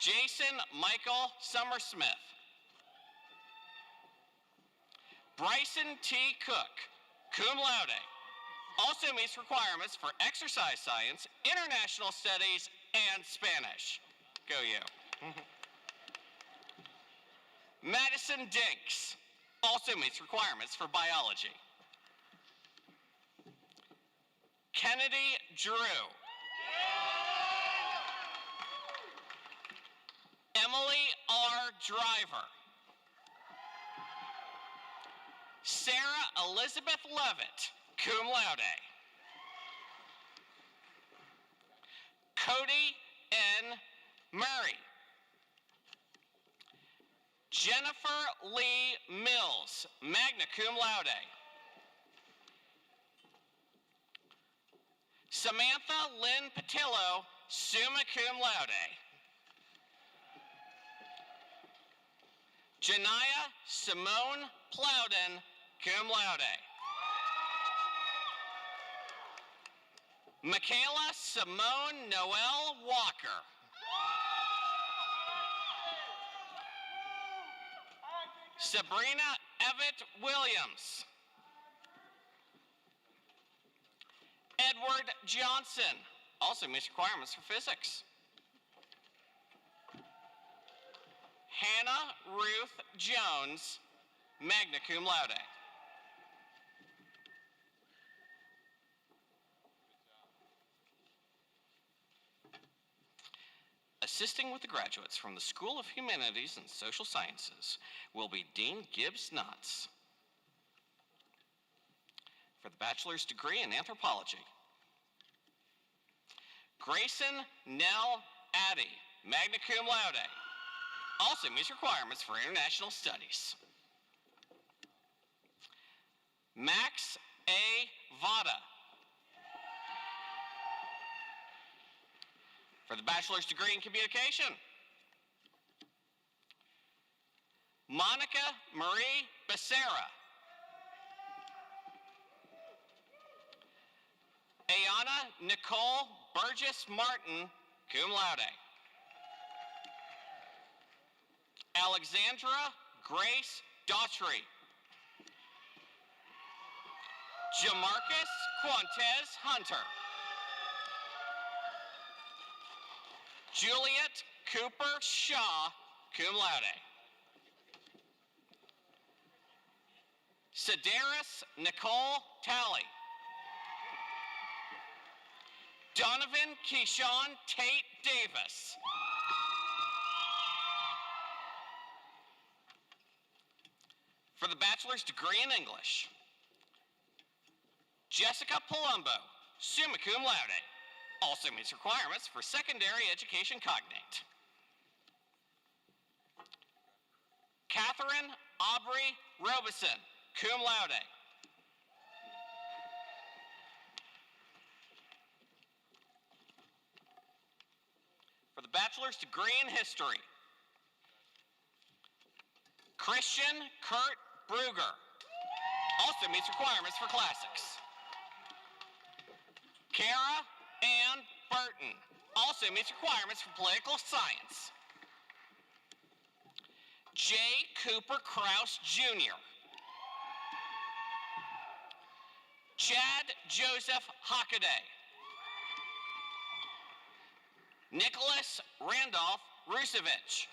Jason Michael Summersmith. Bryson T. Cook, cum laude. Also meets requirements for exercise science, international studies, and Spanish. Go you. Madison Dinks also meets requirements for biology. Kennedy Drew. Emily R. Driver. Sarah Elizabeth Levitt, cum laude. Cody N. Murray. Jennifer Lee Mills, magna cum laude. Samantha Lynn Patillo, summa cum laude. Janiyah Simone Plowden, cum laude. Michaela Simone Noel Walker. Sabrina Evett Williams. Edward Johnson, also meets requirements for physics. Hannah Ruth Jones, magna cum laude. Assisting with the graduates from the School of Humanities and Social Sciences will be Dean Gibbs Knotts. For the bachelor's degree in anthropology, Grayson Nell Addy, magna cum laude. Also meets requirements for international studies. Max A. Vada. For the bachelor's degree in communication, Monica Marie Becerra. Ayana Nicole Burgess Martin, cum laude. Alexandra Grace Daughtry. Jamarcus Quantez Hunter. Juliet Cooper Shaw, cum laude. Sedaris Nicole Talley. Donovan Keyshawn Tate Davis. For the bachelor's degree in English, Jessica Palumbo, summa cum laude. Also meets requirements for secondary education cognate. Catherine Aubrey Robeson, cum laude. For the bachelor's degree in history, Christian Kurt Bruger, also meets requirements for classics. Kara Ann Burton, also meets requirements for political science. J. Cooper Krause Jr. Chad Joseph Hockaday. Nicholas Randolph Rusevich.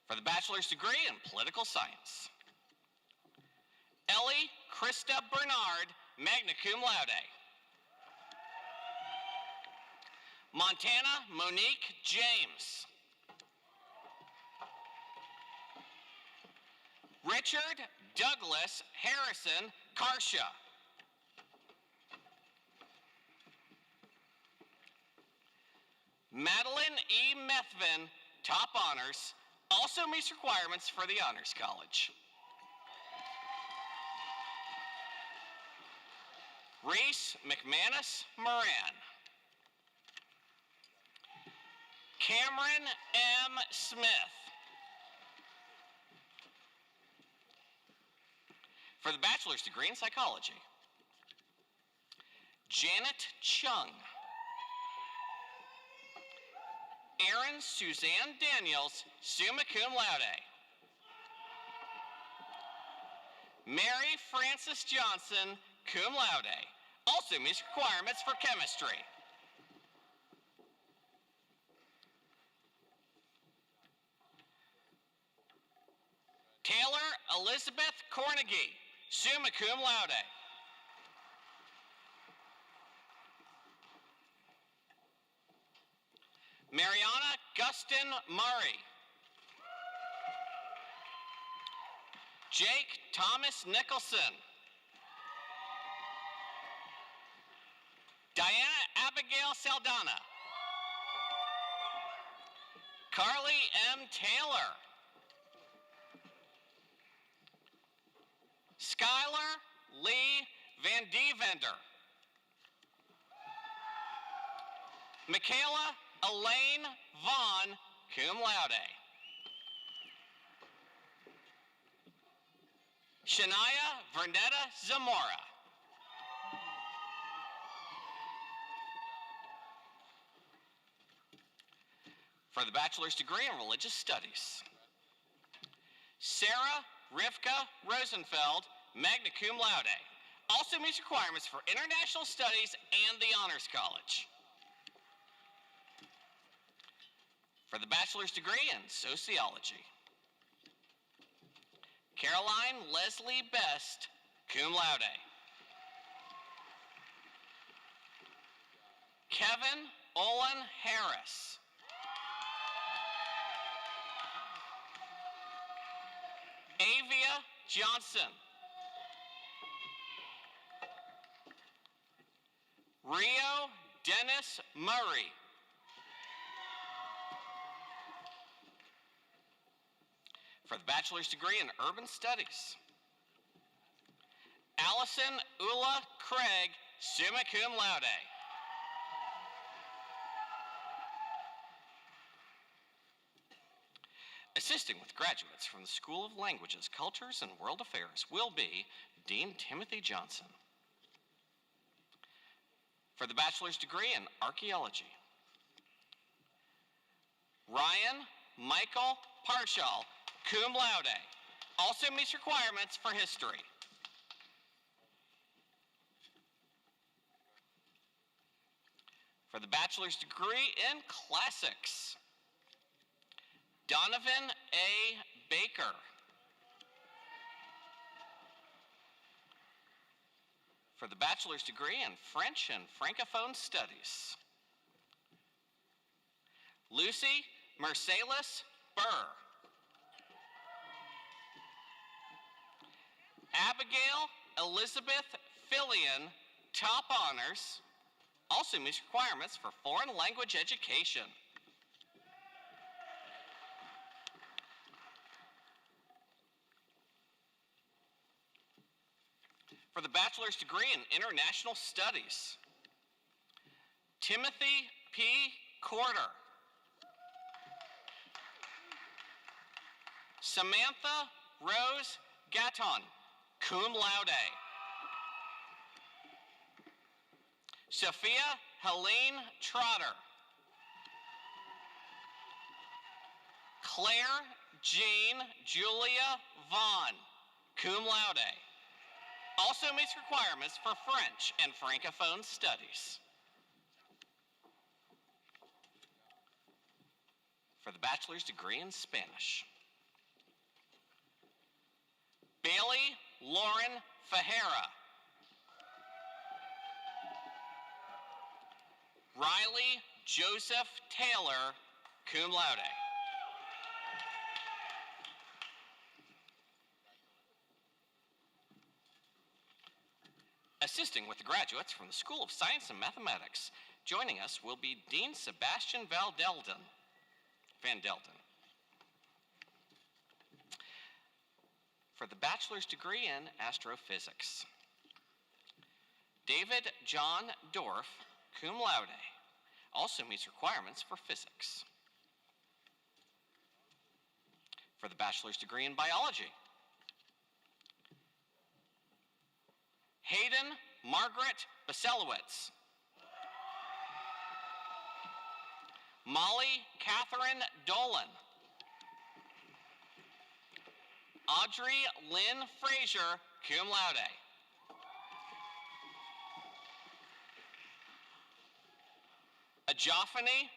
For the bachelor's degree in political science, Ellie Krista Bernard, magna cum laude. Montana Monique James. Richard Douglas Harrison Karsha. Madeline E. Methvin, top honors, also meets requirements for the Honors College. Reese McManus Moran. Cameron M. Smith. For the bachelor's degree in psychology, Janet Chung. Erin Suzanne Daniels, summa cum laude. Mary Frances Johnson, cum laude, also meets requirements for chemistry. Taylor Elizabeth Cornegie, summa cum laude. Mariana Gustin Murray. Jake Thomas Nicholson. Diana Abigail Saldana. Carly M. Taylor. Skylar Lee Van Devender. Michaela Elaine Vaughn, cum laude. Shania Vernetta Zamora. For the bachelor's degree in religious studies, Sarah Rivka Rosenfeld, magna cum laude, also meets requirements for international studies and the Honors College. For the bachelor's degree in sociology, Caroline Leslie Best, cum laude. Kevin Olin Harris. Avia Johnson. Rio Dennis Murray. For the bachelor's degree in urban studies, Allison Ula Craig, summa cum laude. Assisting with graduates from the School of Languages, Cultures, and World Affairs will be Dean Timothy Johnson. For the bachelor's degree in archaeology, Ryan Michael Parshall, cum laude, also meets requirements for history. For the bachelor's degree in classics, Donovan A. Baker. For the bachelor's degree in French and Francophone studies, Lucy Mercedes Burr. Abigail Elizabeth Fillion, top honors, also meets requirements for foreign language education. For the bachelor's degree in international studies, Timothy P. Corder. Samantha Rose Gatton, cum laude. Sophia Helene Trotter. Claire Jean Julia Vaughn, cum laude. Also meets requirements for French and Francophone studies. For the bachelor's degree in Spanish. Bailey Lauren Fajera. Riley Joseph Taylor, cum laude. Assisting with the graduates from the School of Science and Mathematics, joining us will be Dean Sebastian Van Delden. For the bachelor's degree in astrophysics. David John Dorff, cum laude, also meets requirements for physics. For the bachelor's degree in biology. Hayden Margaret Baselowitz. Molly Catherine Dolan. Audrey Lynn Frazier, cum laude. Ajophany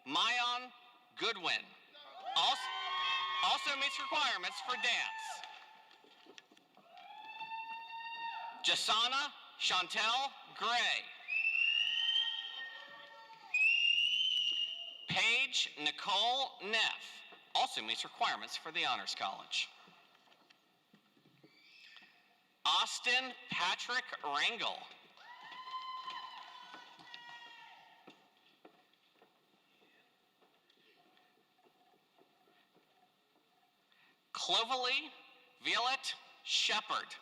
Mayon Goodwin. Also meets requirements for dance. Jasana Chantel Gray. Paige Nicole Neff. Also meets requirements for the Honors College. Austin Patrick Rangel. Clovelly Violet Shepard.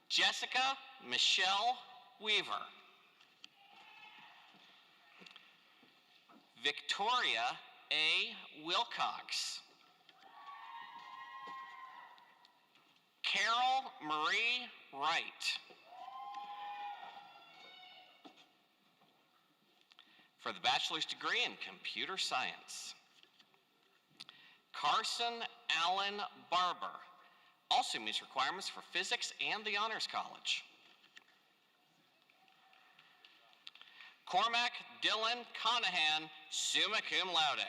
Jessica Michelle Weaver. Victoria A. Wilcox. Carol Marie Wright. For the bachelor's degree in computer science. Carson Allen Barber. Also meets requirements for physics and the Honors College. Cormac Dylan Conahan, summa cum laude.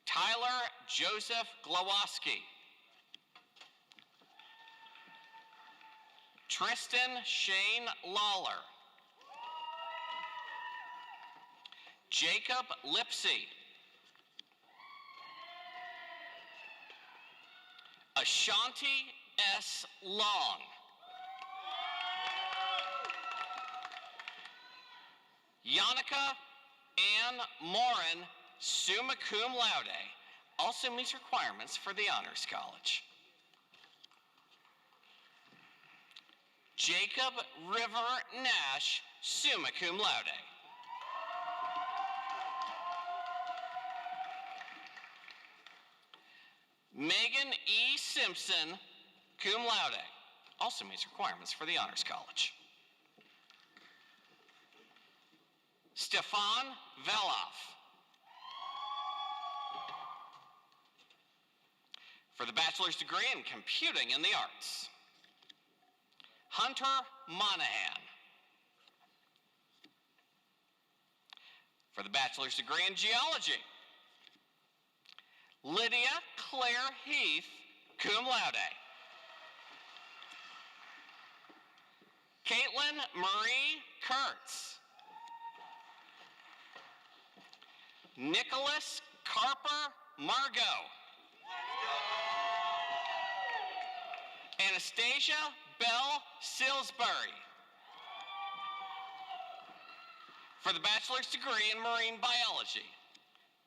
Tyler Joseph Glawoski. Tristan Shane Lawler. Jacob Lipsy. Ashanti S. Long. Yannicka Ann Morin, summa cum laude, also meets requirements for the Honors College. Jacob River Nash, summa cum laude. Megan E. Simpson, cum laude, also meets requirements for the Honors College. Stefan Veloff. For the bachelor's degree in computing in the arts. Hunter Monahan. For the bachelor's degree in geology. Lydia Claire Heath, cum laude. Caitlin Marie Kurtz. Nicholas Carper Margot. Anastasia Bell Silsbury. For the bachelor's degree in marine biology,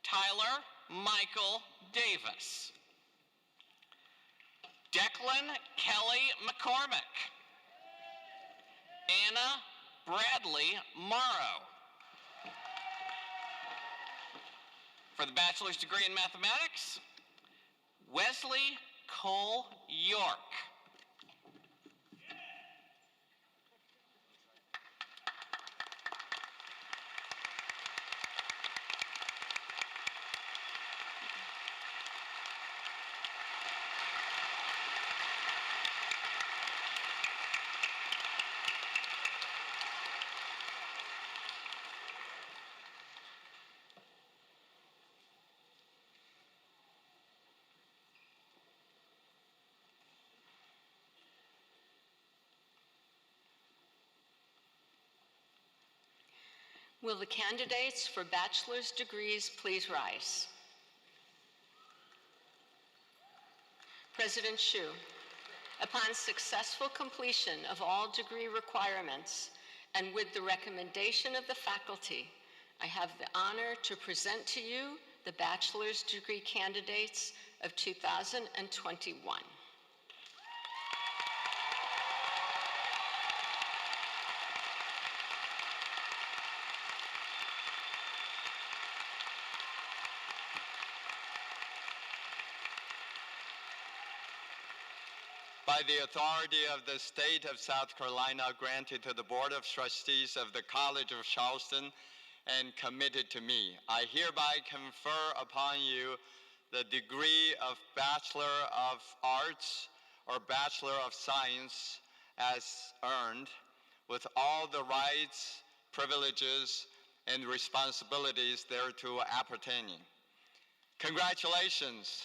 Tyler Michael Davis. Declan Kelly McCormick. Anna Bradley Morrow. For the bachelor's degree in mathematics, Wesley Cole York. Will the candidates for bachelor's degrees please rise? President Hsu, upon successful completion of all degree requirements and with the recommendation of the faculty, I have the honor to present to you the bachelor's degree candidates of 2021. By the authority of the state of South Carolina granted to the Board of Trustees of the College of Charleston and committed to me, I hereby confer upon you the degree of Bachelor of Arts or Bachelor of Science as earned, with all the rights, privileges, and responsibilities thereto appertaining. Congratulations.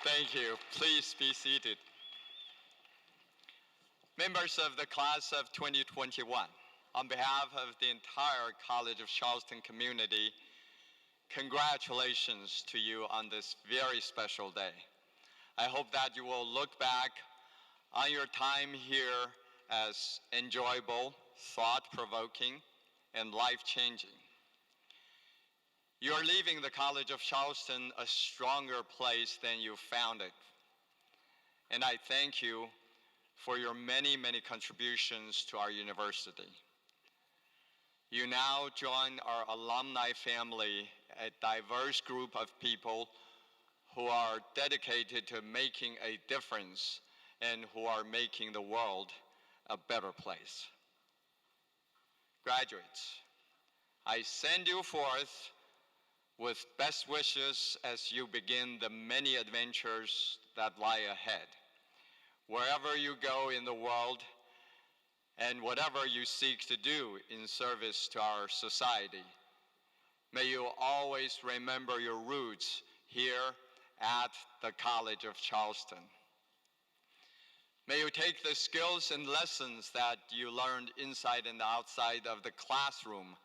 Thank you. Please be seated. Members of the class of 2021, on behalf of the entire College of Charleston community, congratulations to you on this very special day. I hope that you will look back on your time here as enjoyable, thought-provoking, and life-changing. You're leaving the College of Charleston a stronger place than you found it. And I thank you for your many, many contributions to our university. You now join our alumni family, a diverse group of people who are dedicated to making a difference and who are making the world a better place. Graduates, I send you forth with best wishes as you begin the many adventures that lie ahead. Wherever you go in the world and whatever you seek to do in service to our society, may you always remember your roots here at the College of Charleston. May you take the skills and lessons that you learned inside and outside of the classroom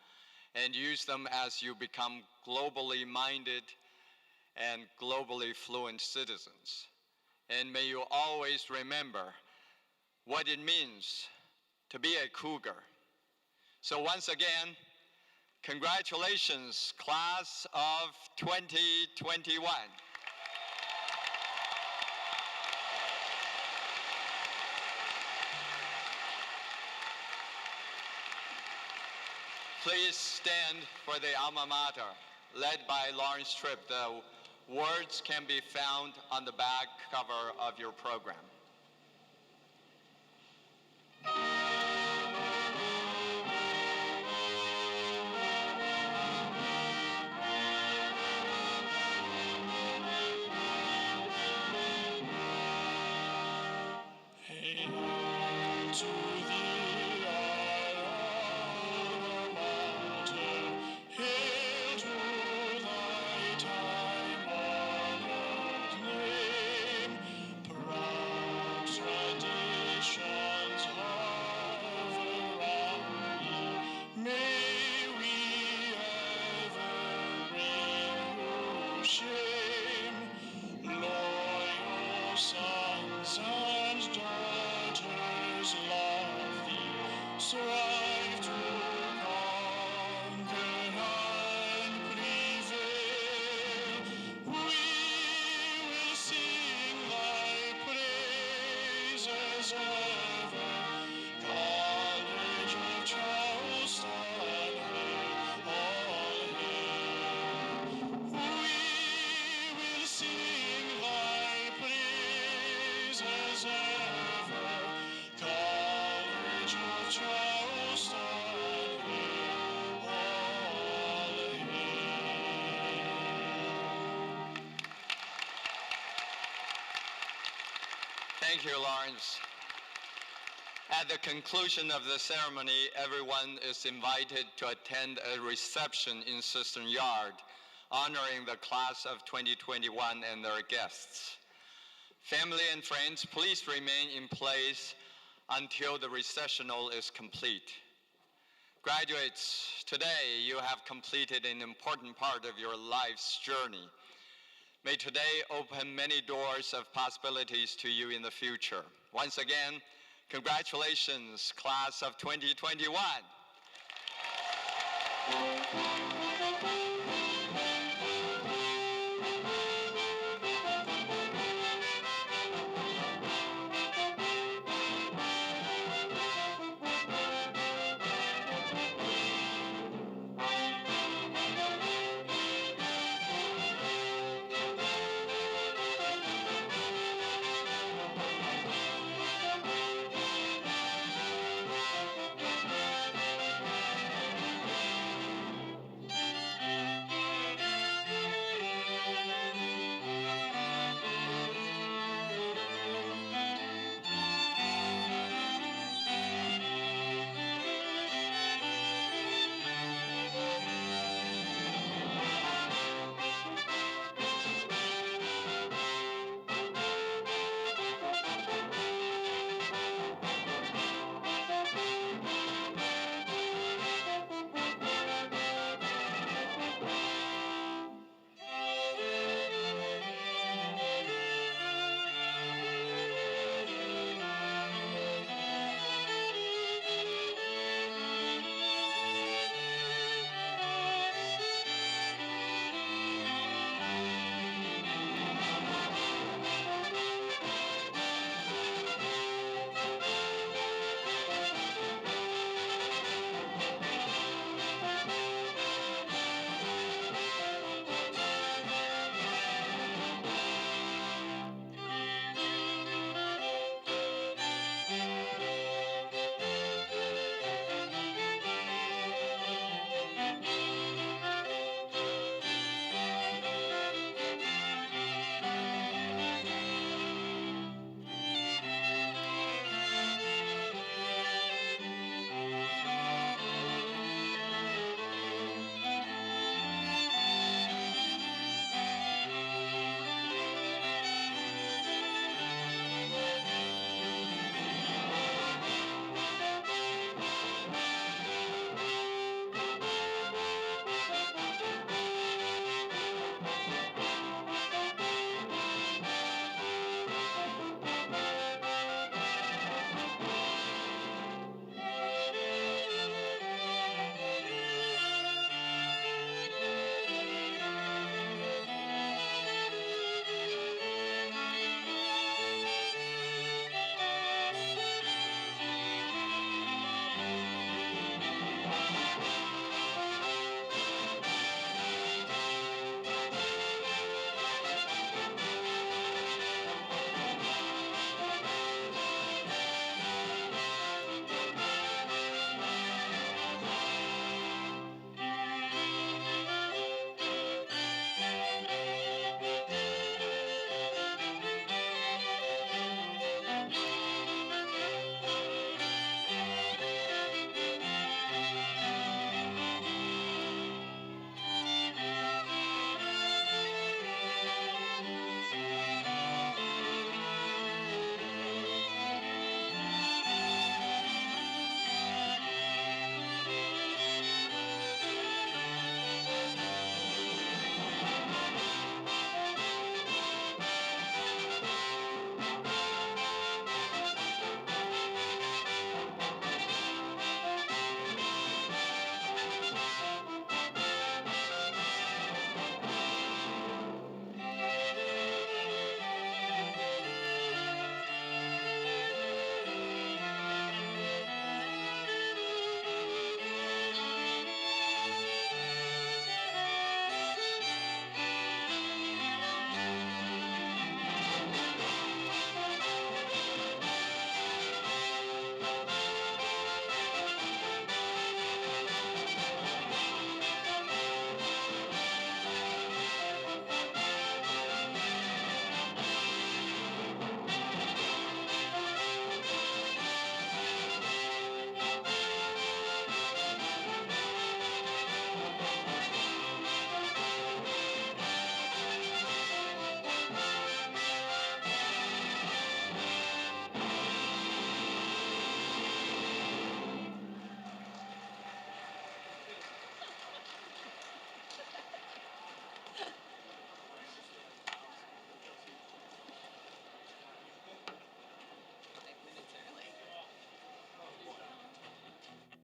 and use them as you become globally minded and globally fluent citizens. And may you always remember what it means to be a cougar. So once again, congratulations, class of 2021. Please stand for the alma mater, led by Lawrence Tripp. The words can be found on the back cover of your program. Traditions Thank you, Lawrence. At the conclusion of the ceremony, everyone is invited to attend a reception in Cistern Yard, honoring the class of 2021 and their guests. Family and friends, please remain in place until the recessional is complete. Graduates, today you have completed an important part of your life's journey. May today open many doors of possibilities to you in the future. Once again, congratulations, class of 2021.